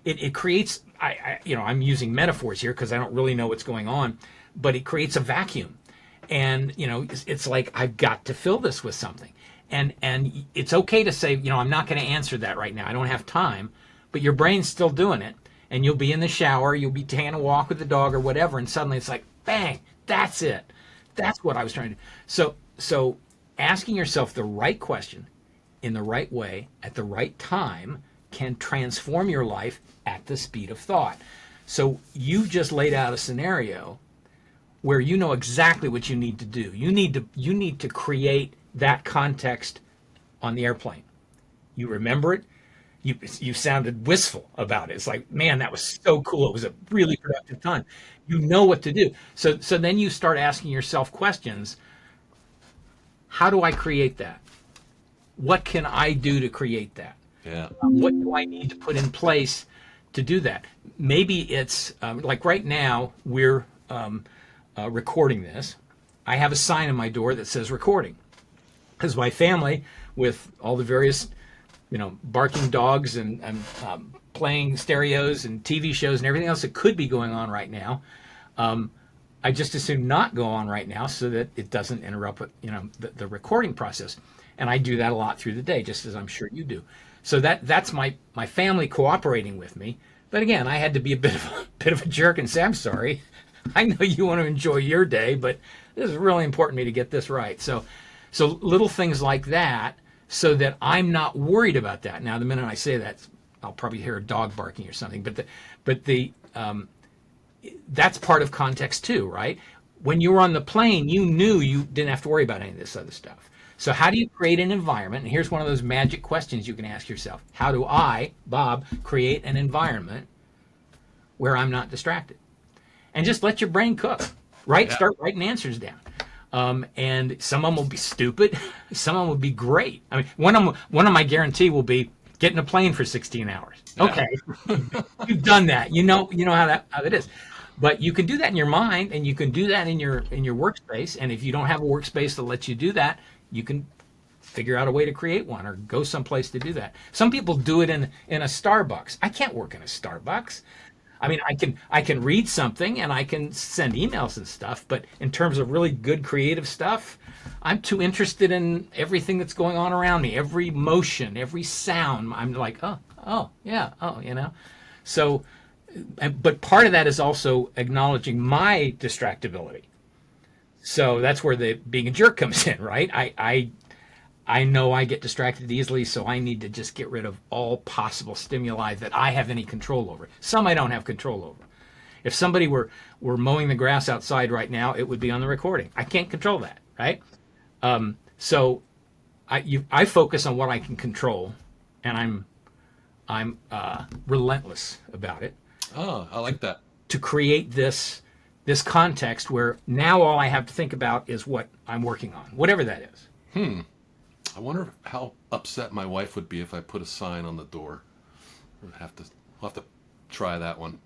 it. It creates, I'm using metaphors here because I don't really know what's going on, but it creates a vacuum. And, it's like, I've got to fill this with something. And it's okay to say, I'm not going to answer that right now. I don't have time, but your brain's still doing it. And you'll be in the shower, you'll be taking a walk with the dog or whatever, and suddenly it's like, bang, that's it. That's what I was trying to do. So asking yourself the right question in the right way at the right time can transform your life at the speed of thought. So you just laid out a scenario where you know exactly what you need to do. You need to create that context on the airplane. You remember it. You sounded wistful about it. It's like, man, that was so cool. It was a really productive time. You know what to do. So then you start asking yourself questions. How do I create that? What can I do to create that? Yeah. What do I need to put in place to do that? Maybe it's like right now we're recording this. I have a sign on my door that says recording because my family, with all the various, barking dogs and playing stereos and TV shows and everything else that could be going on right now, I just assume not go on right now so that it doesn't interrupt, the recording process. And I do that a lot through the day, just as I'm sure you do. So that's my family cooperating with me. But again, I had to be a bit of a jerk and say, I'm sorry. I know you want to enjoy your day, but this is really important to me to get this right. So little things like that, so that I'm not worried about that. Now, the minute I say that, I'll probably hear a dog barking or something. But that's part of context too, right? When you were on the plane, you knew you didn't have to worry about any of this other stuff. So how do you create an environment? And here's one of those magic questions you can ask yourself. How do I, Bob, create an environment where I'm not distracted? And just let your brain cook. Yeah. Start writing answers down. And some of them will be stupid. Some of them will be great. I mean, one of my guarantee will be get in a plane for 16 hours. Yeah. Okay. You've done that. You know how it is. But you can do that in your mind, and you can do that in your workspace. And if you don't have a workspace that lets you do that, you can figure out a way to create one or go someplace to do that. Some people do it in a Starbucks. I can't work in a Starbucks. I mean, I can read something and I can send emails and stuff, but in terms of really good creative stuff, I'm too interested in everything that's going on around me, every motion, every sound. I'm like, oh, yeah, oh, you know. So, but part of that is also acknowledging my distractibility. So that's where the being a jerk comes in, right? I know I get distracted easily, so I need to just get rid of all possible stimuli that I have any control over. Some I don't have control over. If somebody were mowing the grass outside right now, it would be on the recording. I can't control that, right? So I focus on what I can control, and I'm relentless about it. Oh, I like that. To create this context where now all I have to think about is what I'm working on, whatever that is. I wonder how upset my wife would be if I put a sign on the door. We'll have to try that one.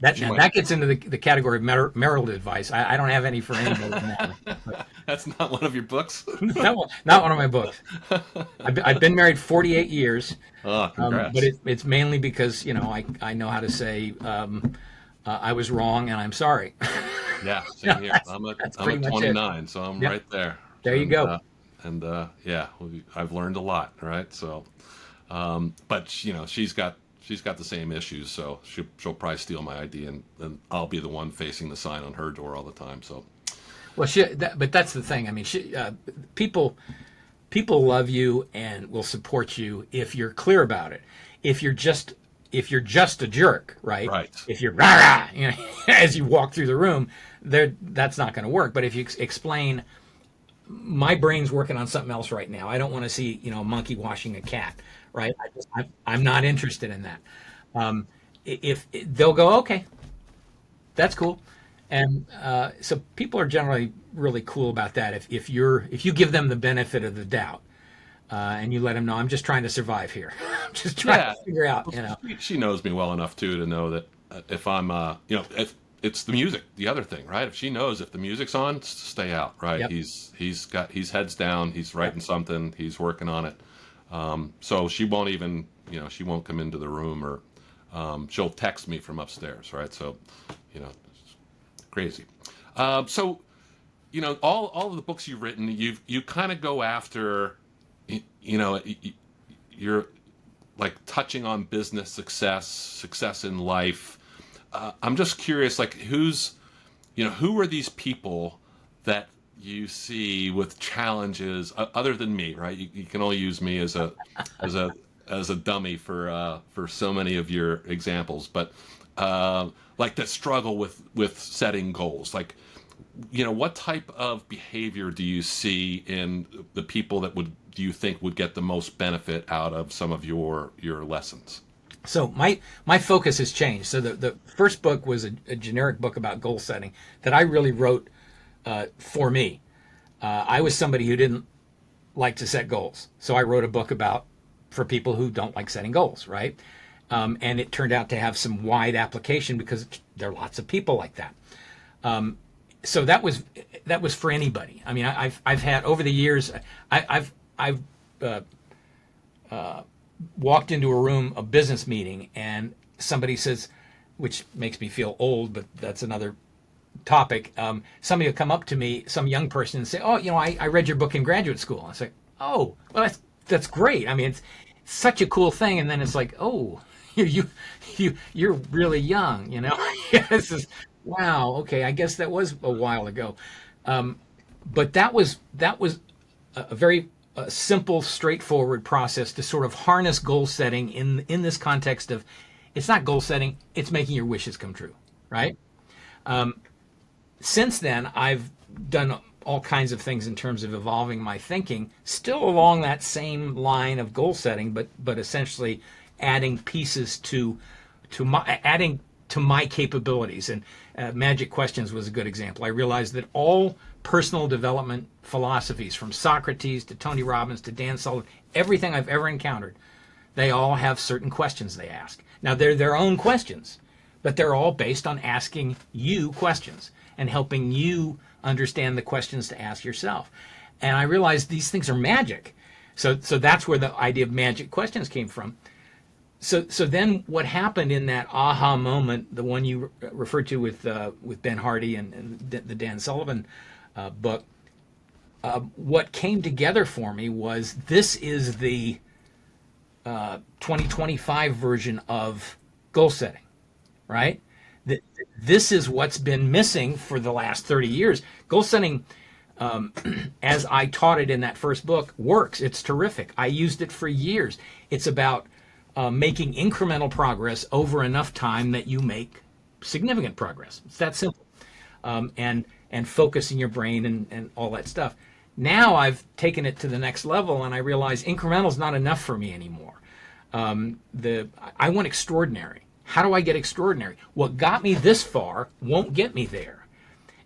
That gets into the category of marital advice. I don't have any for anybody in that one. But That's not one of your books? not one of my books. I've been married 48 years. Oh, congrats. But it's mainly because, I know how to say I was wrong and I'm sorry. Yeah, same here. I'm a pretty much 29, so I'm right there. There you go. Yeah, I've learned a lot, right? So, but she's got the same issues, so she'll probably steal my idea, and I'll be the one facing the sign on her door all the time. So, well, but that's the thing. I mean, people love you and will support you if you're clear about it. If you're just a jerk, right? Right. If you're rah, rah, as you walk through the room, that's not going to work. But if you explain, my brain's working on something else right now. I don't want to see a monkey washing a cat, right? I'm not interested in that. If they'll go, okay, that's cool, and so people are generally really cool about that. If you give them the benefit of the doubt, and you let them know, I'm just trying to survive here. I'm just trying to figure out, She knows me well enough too to know that if I'm, if it's the music, the other thing, right? If she knows if the music's on, stay out, right? Yep. He's heads down, he's writing something, he's working on it. So she won't even, she won't come into the room, or she'll text me from upstairs, right? So, it's crazy. So, all of the books you've written, you kind of go after, you're like touching on business success in life. I'm just curious, like who are these people that you see with challenges other than me, right? You can only use me as a dummy for so many of your examples, but like that struggle with setting goals. Like, what type of behavior do you see in the people that do you think would get the most benefit out of some of your lessons? So my focus has changed. So the first book was a generic book about goal setting that I really wrote for me. I was somebody who didn't like to set goals, so I wrote a book for people who don't like setting goals, right? And it turned out to have some wide application because there are lots of people like that. So that was for anybody. I mean, I've had over the years, I've walked into a room, a business meeting, and somebody says, which makes me feel old, but that's another topic. Somebody will come up to me, some young person, and say, "Oh, I read your book in graduate school." I say, "Oh, well, that's great. I mean, it's such a cool thing." And then it's like, "Oh, you're really young, This is wow. Okay, I guess that was a while ago." But that was a very simple, straightforward process to sort of harness goal setting in this context of, it's not goal setting, it's making your wishes come true, right? Since then, I've done all kinds of things in terms of evolving my thinking, still along that same line of goal setting, but essentially adding pieces to to my capabilities. And Magic Questions was a good example. I realized that all personal development philosophies, from Socrates to Tony Robbins to Dan Sullivan, everything I've ever encountered, they all have certain questions they ask. Now, they're their own questions, but they're all based on asking you questions and helping you understand the questions to ask yourself. And I realized these things are magic. So that's where the idea of Magic Questions came from. So then what happened in that aha moment, the one you referred to with Ben Hardy and the Dan Sullivan book, what came together for me was this is the 2025 version of goal setting, right? This is what's been missing for the last 30 years. Goal setting, as I taught it in that first book, works. It's terrific. I used it for years. It's about making incremental progress over enough time that you make significant progress. It's that simple. And focusing your brain and all that stuff. Now I've taken it to the next level, and I realize incremental is not enough for me anymore. I want extraordinary. How do I get extraordinary? What got me this far won't get me there.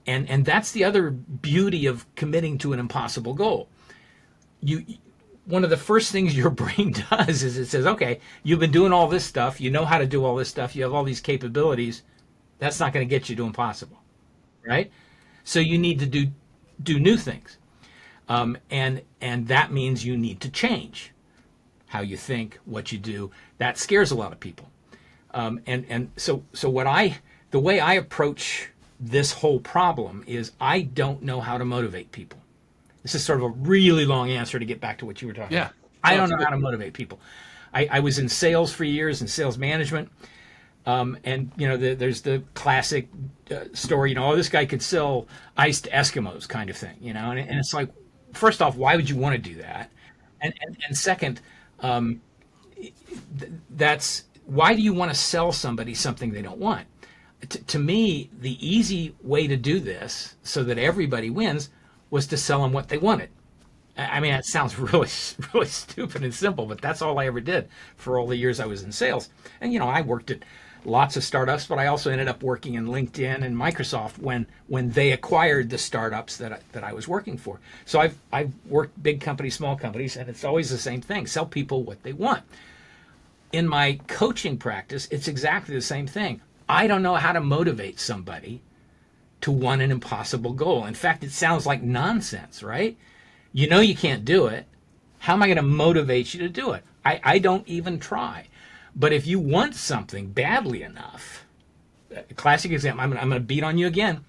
And that's the other beauty of committing to an impossible goal. One of the first things your brain does is it says, okay, you've been doing all this stuff. You know how to do all this stuff. You have all these capabilities. That's not going to get you to impossible, right? So you need to do new things. And that means you need to change how you think, what you do. That scares a lot of people. So the way I approach this whole problem is I don't know how to motivate people. This is sort of a really long answer to get back to what you were talking about. I don't know how to motivate people. I was in sales for years, in sales management. And, there's the classic story, oh, this guy could sell iced Eskimos kind of thing, and it's like, first off, why would you want to do that? And second, that's why do you want to sell somebody something they don't want? To me, the easy way to do this so that everybody wins was to sell them what they wanted. I mean, that sounds really, really stupid and simple, but that's all I ever did for all the years I was in sales. And, I worked at lots of startups, but I also ended up working in LinkedIn and Microsoft when they acquired the startups that I was working for. So I've worked big companies, small companies, and it's always the same thing: sell people what they want. In my coaching practice, it's exactly the same thing. I don't know how to motivate somebody to want an impossible goal. In fact, it sounds like nonsense, right? You know you can't do it. How am I going to motivate you to do it? I don't even try. But if you want something badly enough, classic example, I'm going to beat on you again.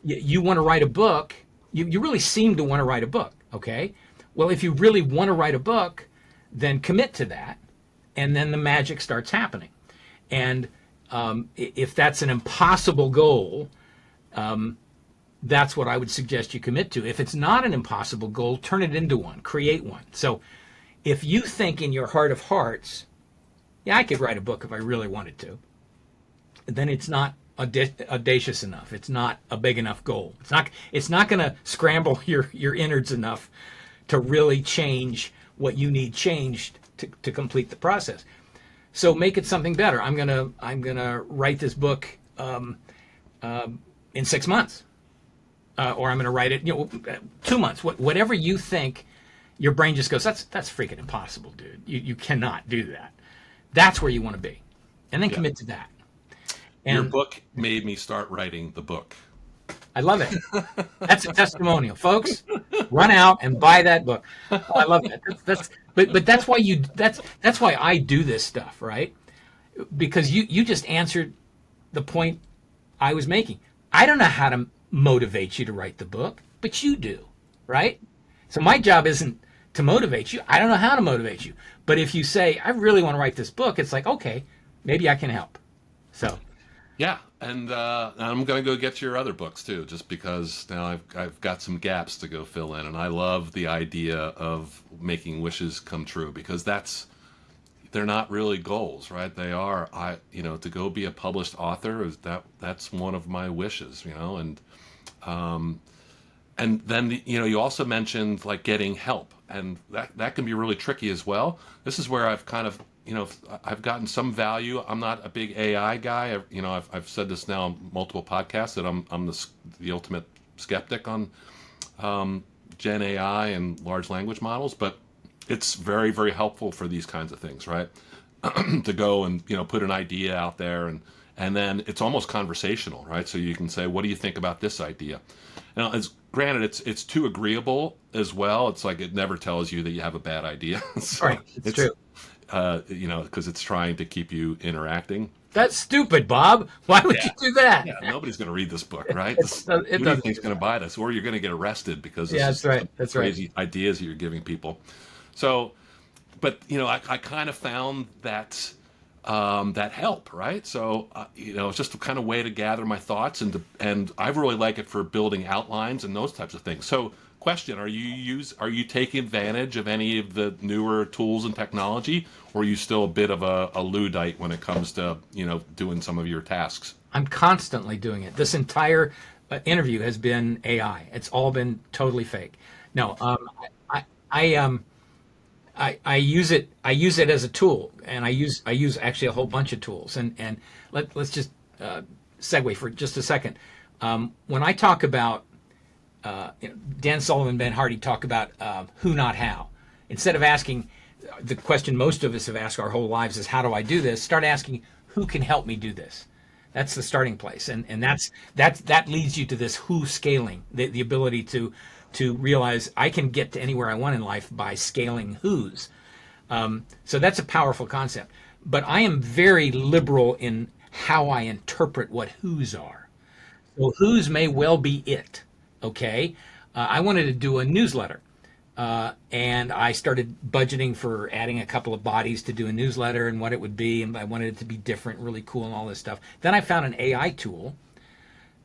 You want to write a book. You really seem to want to write a book, okay? Well, if you really want to write a book, then commit to that, and then the magic starts happening. And if that's an impossible goal, that's what I would suggest you commit to. If it's not an impossible goal, turn it into one, create one. So if you think in your heart of hearts, yeah, I could write a book if I really wanted to, then it's not audacious enough. It's not a big enough goal. It's not going to scramble your innards enough to really change what you need changed to complete the process. So make it something better. I'm gonna write this book in 6 months, or I'm gonna write it 2 months. Whatever you think, your brain just goes, that's freaking impossible, dude. You cannot do that. That's where you want to be, and then commit to that. And your book made me start writing the book. I love it. That's a testimonial, folks. Run out and buy that book. Oh, I love that. But that's why I do this stuff, right? Because you just answered the point I was making. I don't know how to motivate you to write the book, but you do, right? So my job isn't to motivate you. I don't know how to motivate you. But if you say, I really want to write this book, it's like, okay, maybe I can help. So. Yeah, and I'm going to go get your other books too, just because now I've got some gaps to go fill in, and I love the idea of making wishes come true, because they're not really goals, right? They are, to go be a published author that's one of my wishes, and then you also mentioned like getting help, and that can be really tricky as well. This is where I've kind of I've gotten some value. I'm not a big AI guy. I've said this now on multiple podcasts that I'm the ultimate skeptic on Gen AI and large language models, but it's very, very helpful for these kinds of things, right? To go and put an idea out there, and then it's almost conversational, right? So you can say, what do you think about this idea? Now, as granted, it's too agreeable as well. It's like it never tells you that you have a bad idea. So Right, it's true. because it's trying to keep you interacting. That's stupid, Bob. Why would you do that? Yeah, nobody's going to read this book, right? It Who do you doesn't. think's going to buy this? Or you're going to get arrested because Yeah, this that's is right. some That's right. crazy ideas that you're giving people. So, but I kind of found that that help, right? So it's just a kind of way to gather my thoughts, and I really like it for building outlines and those types of things. So, question: Are you taking advantage of any of the newer tools and technology, or are you still a bit of a Luddite when it comes to doing some of your tasks? I'm constantly doing it. This entire interview has been AI. It's all been totally fake. No, I use it. I use it as a tool, and I use actually a whole bunch of tools. And let's just segue for just a second. When I talk about Dan Sullivan, Ben Hardy talk about who, not how. Instead of asking the question most of us have asked our whole lives is how do I do this? Start asking who can help me do this. That's the starting place, and that leads you to this who scaling, the ability to realize I can get to anywhere I want in life by scaling who's. So that's a powerful concept. But I am very liberal in how I interpret what who's are. So who's may well be it. Okay, I wanted to do a newsletter, and I started budgeting for adding a couple of bodies to do a newsletter and what it would be, and I wanted it to be different, really cool, and all this stuff. Then I found an AI tool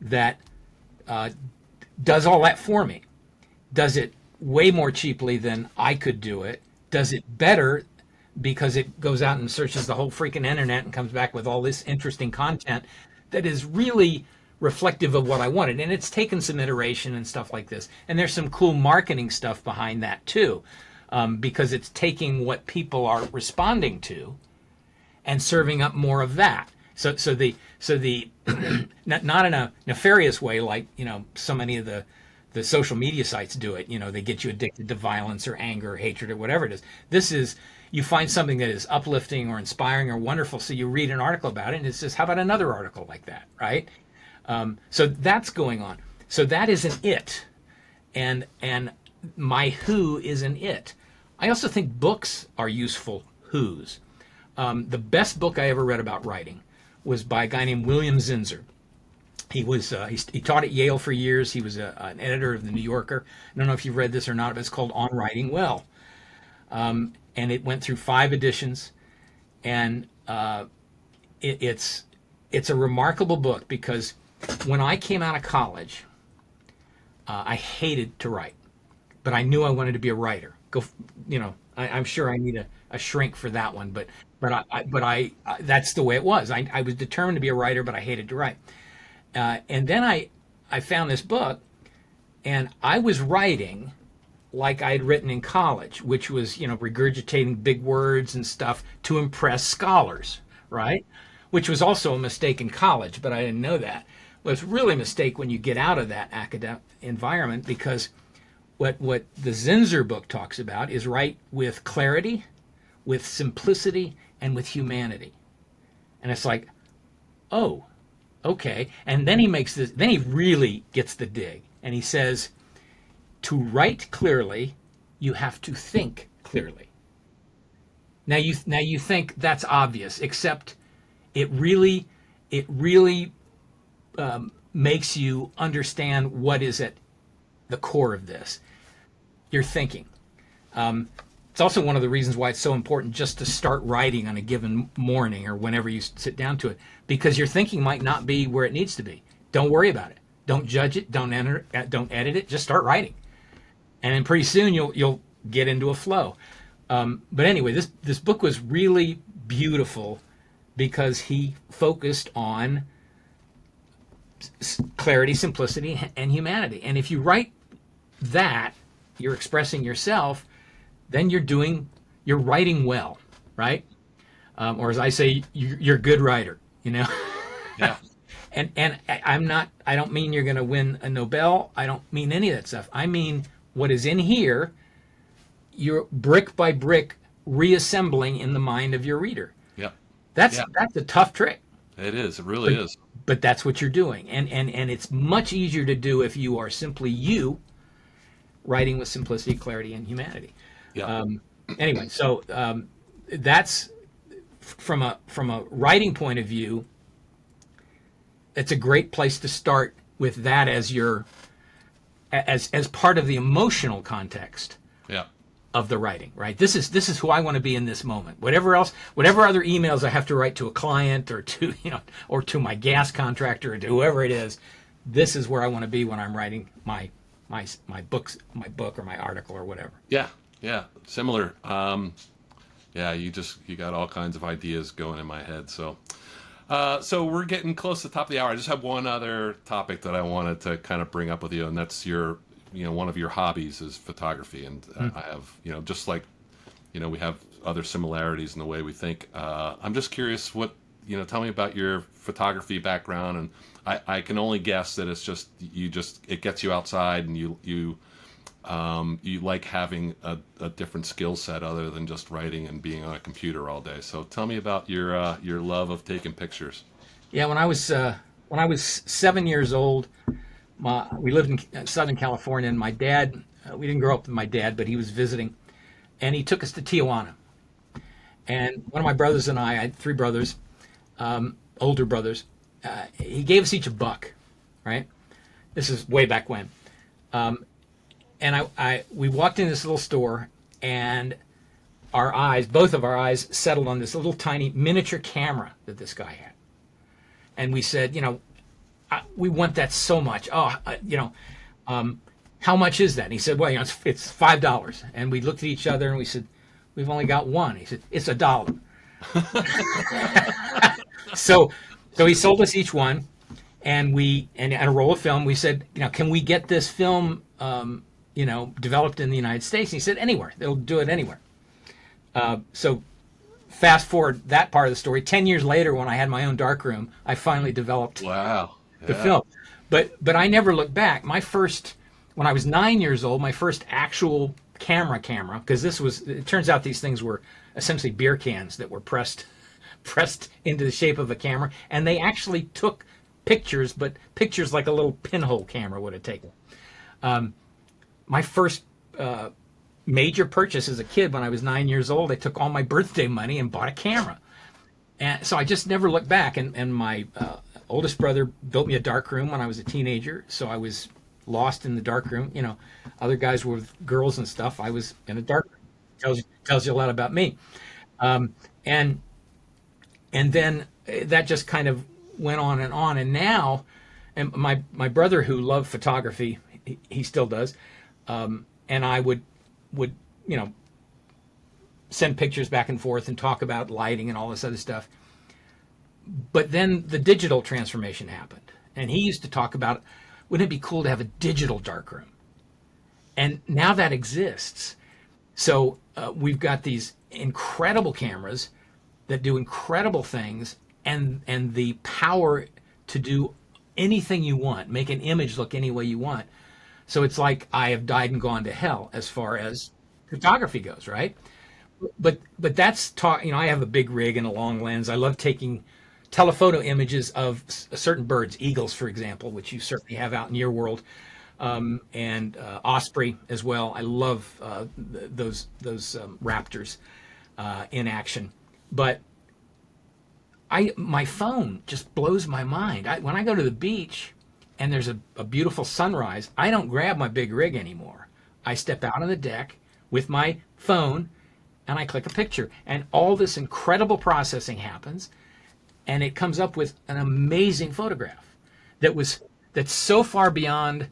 that does all that for me. Does it way more cheaply than I could do it. Does it better because it goes out and searches the whole freaking internet and comes back with all this interesting content that is really reflective of what I wanted. And it's taken some iteration and stuff like this. And there's some cool marketing stuff behind that too, because it's taking what people are responding to and serving up more of that. So the not in a nefarious way like so many of the social media sites do it. They get you addicted to violence or anger or hatred or whatever it is. This is, you find something that is uplifting or inspiring or wonderful, so you read an article about it, and it says, how about another article like that, right? So that's going on. So that is an it, and my who is an it. I also think books are useful who's. The best book I ever read about writing was by a guy named William Zinsser. He was he taught at Yale for years. He was an editor of the New Yorker. I don't know if you've read this or not, but it's called On Writing Well, and it went through 5 editions, and it's a remarkable book because when I came out of college, I hated to write, but I knew I wanted to be a writer. I'm sure I need a shrink for that one, but I that's the way it was. I was determined to be a writer, but I hated to write. And then I found this book, and I was writing like I had written in college, which was, regurgitating big words and stuff to impress scholars, right? Which was also a mistake in college, but I didn't know that. Well, it's really a mistake when you get out of that academic environment, because what the Zinsser book talks about is write with clarity, with simplicity, and with humanity. And it's like, oh, okay. And then he makes this, then he really gets the dig. And he says, to write clearly, you have to think clearly. Now you think that's obvious, except it really makes you understand what is at the core of this. Your thinking. It's also one of the reasons why it's so important just to start writing on a given morning or whenever you sit down to it, because your thinking might not be where it needs to be. Don't worry about it. Don't judge it. Don't edit it. Just start writing, and then pretty soon you'll get into a flow. But anyway, this book was really beautiful because he focused on clarity, simplicity, and humanity. And if you write that, you're expressing yourself, then you're writing well, right? or as I say, you're a good writer. You know. Yeah. And I'm not. I don't mean you're going to win a Nobel. I don't mean any of that stuff. I mean what is in here. You're brick by brick reassembling in the mind of your reader. Yeah. That's Yeah. that's a tough trick. It is. It really is. But that's what you're doing, and it's much easier to do if you are simply you, writing with simplicity, clarity, and humanity. Yeah. Anyway, so that's from a writing point of view. It's a great place to start with that as your as part of the emotional context Yeah. of the writing, right? This is who I want to be in this moment. Whatever else, whatever other emails I have to write to a client or to, or to my gas contractor or to whoever it is, this is where I want to be when I'm writing my book or my article or whatever. Yeah. Yeah. Similar. Yeah. You got all kinds of ideas going in my head. So. So we're getting close to the top of the hour. I just have one other topic that I wanted to kind of bring up with you, and that's one of your hobbies is photography. And I have, just like, we have other similarities in the way we think. I'm just curious tell me about your photography background. And I can only guess that it's just, it gets you outside and you like having a different skill set other than just writing and being on a computer all day. So tell me about your love of taking pictures. Yeah, when I was 7 years old, we lived in Southern California, and my dad, we didn't grow up with my dad, but he was visiting, and he took us to Tijuana. And one of my brothers and I had three brothers, older brothers. He gave us each $1, right? This is way back when. And we walked in this little store, and both of our eyes settled on this little tiny miniature camera that this guy had. And we said, we want that so much. Oh, how much is that? And he said, well, it's $5. And we looked at each other and we said, we've only got one. He said, it's $1. So he sold us each one, and a roll of film. We said, can we get this film, developed in the United States? And he said, anywhere. They'll do it anywhere. So fast forward that part of the story. 10 years later, when I had my own darkroom, I finally developed the film. But I never looked back. When I was 9 years old, my first actual camera, because it turns out these things were essentially beer cans that were pressed into the shape of a camera. And they actually took pictures, but pictures like a little pinhole camera would have taken. My first major purchase as a kid when I was 9 years old, I took all my birthday money and bought a camera. And so I just never looked back. And my oldest brother built me a darkroom when I was a teenager. So I was lost in the darkroom. Other guys were with girls and stuff. I was in a darkroom. Tells you a lot about me. And then that just kind of went on. And now, and my brother, who loved photography, he still does. And I would send pictures back and forth and talk about lighting and all this other stuff. But then the digital transformation happened, and he used to talk about, wouldn't it be cool to have a digital darkroom? And now that exists. So we've got these incredible cameras that do incredible things, and the power to do anything you want, make an image look any way you want. So it's like I have died and gone to hell as far as photography goes, right? But that's I have a big rig and a long lens. I love taking telephoto images of certain birds, eagles, for example, which you certainly have out in your world, and osprey as well. I love those raptors in action. But my phone just blows my mind. When I go to the beach and there's a beautiful sunrise, I don't grab my big rig anymore. I step out on the deck with my phone and I click a picture. And all this incredible processing happens, and it comes up with an amazing photograph that's so far beyond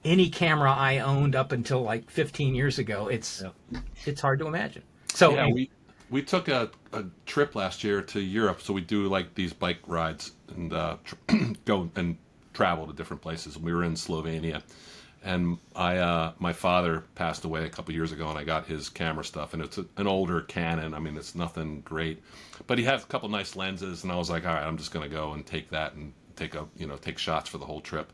any camera I owned up until like 15 years ago. It's hard to imagine. So yeah, we took a trip last year to Europe, so we do like these bike rides and go and travel to different places. We were in Slovenia, And my father passed away a couple years ago, and I got his camera stuff, and it's an older Canon. I mean, it's nothing great, but he has a couple nice lenses, and I was like, all right, I'm just gonna go and take that and take shots for the whole trip.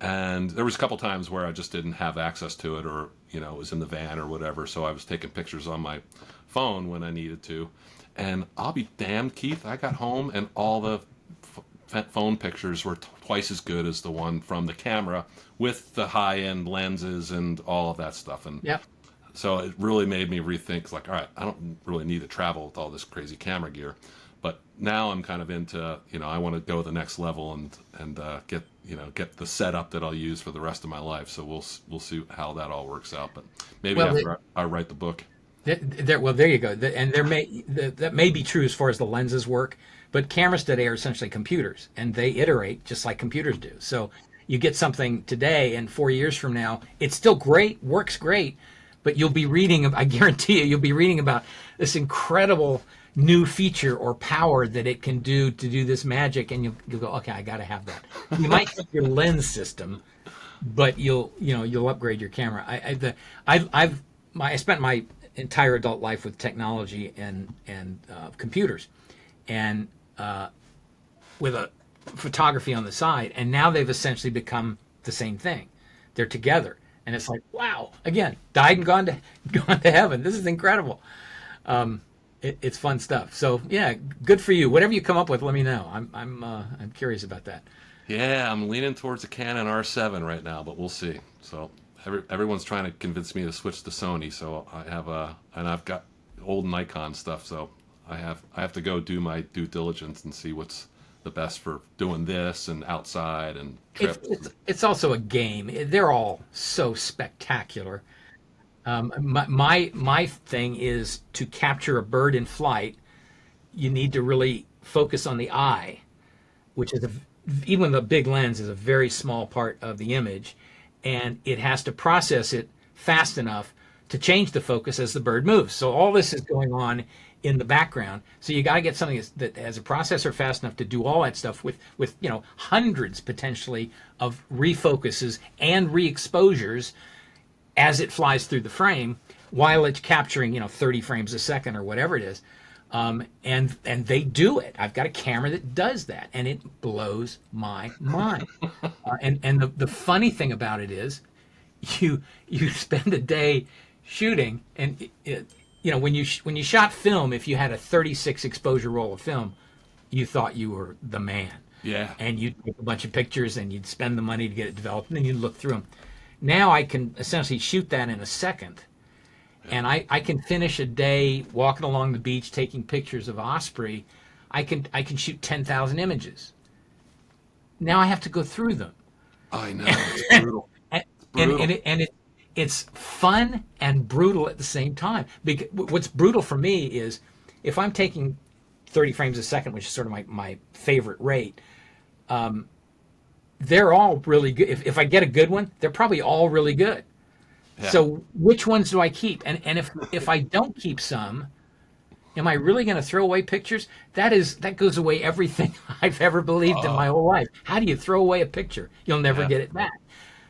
And there was a couple times where I just didn't have access to it, or it was in the van or whatever, so I was taking pictures on my phone when I needed to. And I'll be damned, Keith, I got home and all the phone pictures were twice as good as the one from the camera with the high-end lenses and all of that stuff. And Yep. so it really made me rethink, like, all right, I don't really need to travel with all this crazy camera gear. But now I'm kind of into, I want to go to the next level and get the setup that I'll use for the rest of my life. So we'll see how that all works out. But maybe Well, after I write the book. well, there you go. And that may be true as far as the lenses work, but cameras today are essentially computers, and they iterate just like computers do. So you get something today, and 4 years from now, it's still great, works great, but you'll be reading, I guarantee you'll be reading about this incredible new feature or power that it can do to do this magic, and you'll go, okay, I got to have that. You might keep your lens system, but you'll upgrade your camera. I spent my entire adult life with technology and computers, and with a photography on the side, and now they've essentially become the same thing. They're together, and it's like, wow! Again, died and gone to heaven. This is incredible. It's fun stuff. So yeah, good for you. Whatever you come up with, let me know. I'm curious about that. Yeah, I'm leaning towards a Canon R7 right now, but we'll see. So everyone's trying to convince me to switch to Sony. So I've got old Nikon stuff. So I have to go do my due diligence and see what's the best for doing this and outside and trips. It's also a game. They're all so spectacular. My thing is to capture a bird in flight. You need to really focus on the eye, which is even the big lens is a very small part of the image, and it has to process it fast enough to change the focus as the bird moves. So all this is going on in the background. So you got to get something that has a processor fast enough to do all that stuff with hundreds potentially of refocuses and re-exposures as it flies through the frame while it's capturing 30 frames a second or whatever it is. And they do it. I've got a camera that does that, and it blows my mind. And the funny thing about it is, you spend a day shooting, and when you shot film, if you had a 36 exposure roll of film, you thought you were the man. Yeah. And you'd take a bunch of pictures, and you'd spend the money to get it developed, and then you'd look through them. Now I can essentially shoot that in a second. And I can finish a day walking along the beach taking pictures of osprey. I can shoot 10,000 images. Now I have to go through them. I know, it's brutal. It's fun and brutal at the same time. Because what's brutal for me is if I'm taking 30 frames a second, which is sort of my favorite rate, they're all really good. If I get a good one, they're probably all really good. Yeah. So which ones do I keep? And if I don't keep some, am I really going to throw away pictures? That goes away everything I've ever believed in my whole life. How do you throw away a picture? You'll never get it back.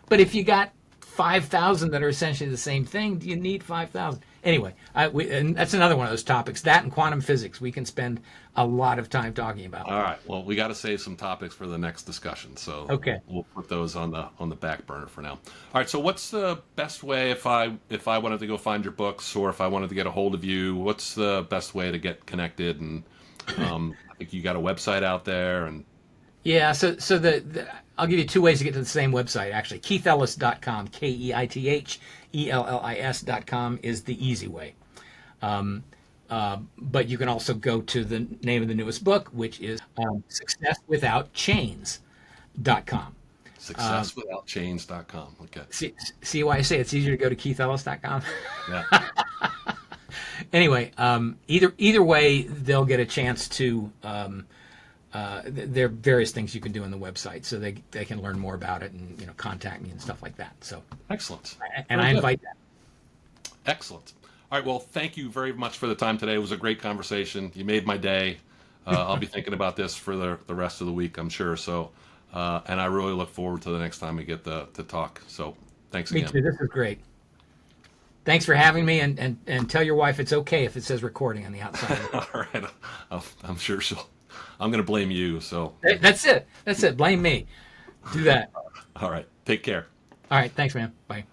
But if you got 5,000 that are essentially the same thing, do you need 5,000? Anyway, and that's another one of those topics. That and quantum physics, we can spend a lot of time talking about. All right. Well, we got to save some topics for the next discussion, so okay, we'll put those on the back burner for now. All right. So, what's the best way if I wanted to go find your books, or if I wanted to get a hold of you? What's the best way to get connected? And I think you got a website out there, and yeah. So I'll give you two ways to get to the same website. Actually, KeithEllis.com, KeithEllis.com is the easy way. But you can also go to the name of the newest book, which is SuccessWithoutChains.com. SuccessWithoutChains.com. Okay. See why I say it's easier to go to KeithEllis.com? Yeah. Anyway, either way, they'll get a chance to. There are various things you can do on the website, so they can learn more about it and contact me and stuff like that. So excellent. And I invite that. Excellent. All right. Well, thank you very much for the time today. It was a great conversation. You made my day. I'll be thinking about this for the rest of the week, I'm sure. So, and I really look forward to the next time we get to talk. So, Thanks Me again. too. This is great. Thanks for having me, and tell your wife it's okay if it says recording on the outside. All right. I'm sure I'm going to blame you. So, That's it. That's it. Blame me. Do that. all right. Take care. All right. Thanks, man. Bye.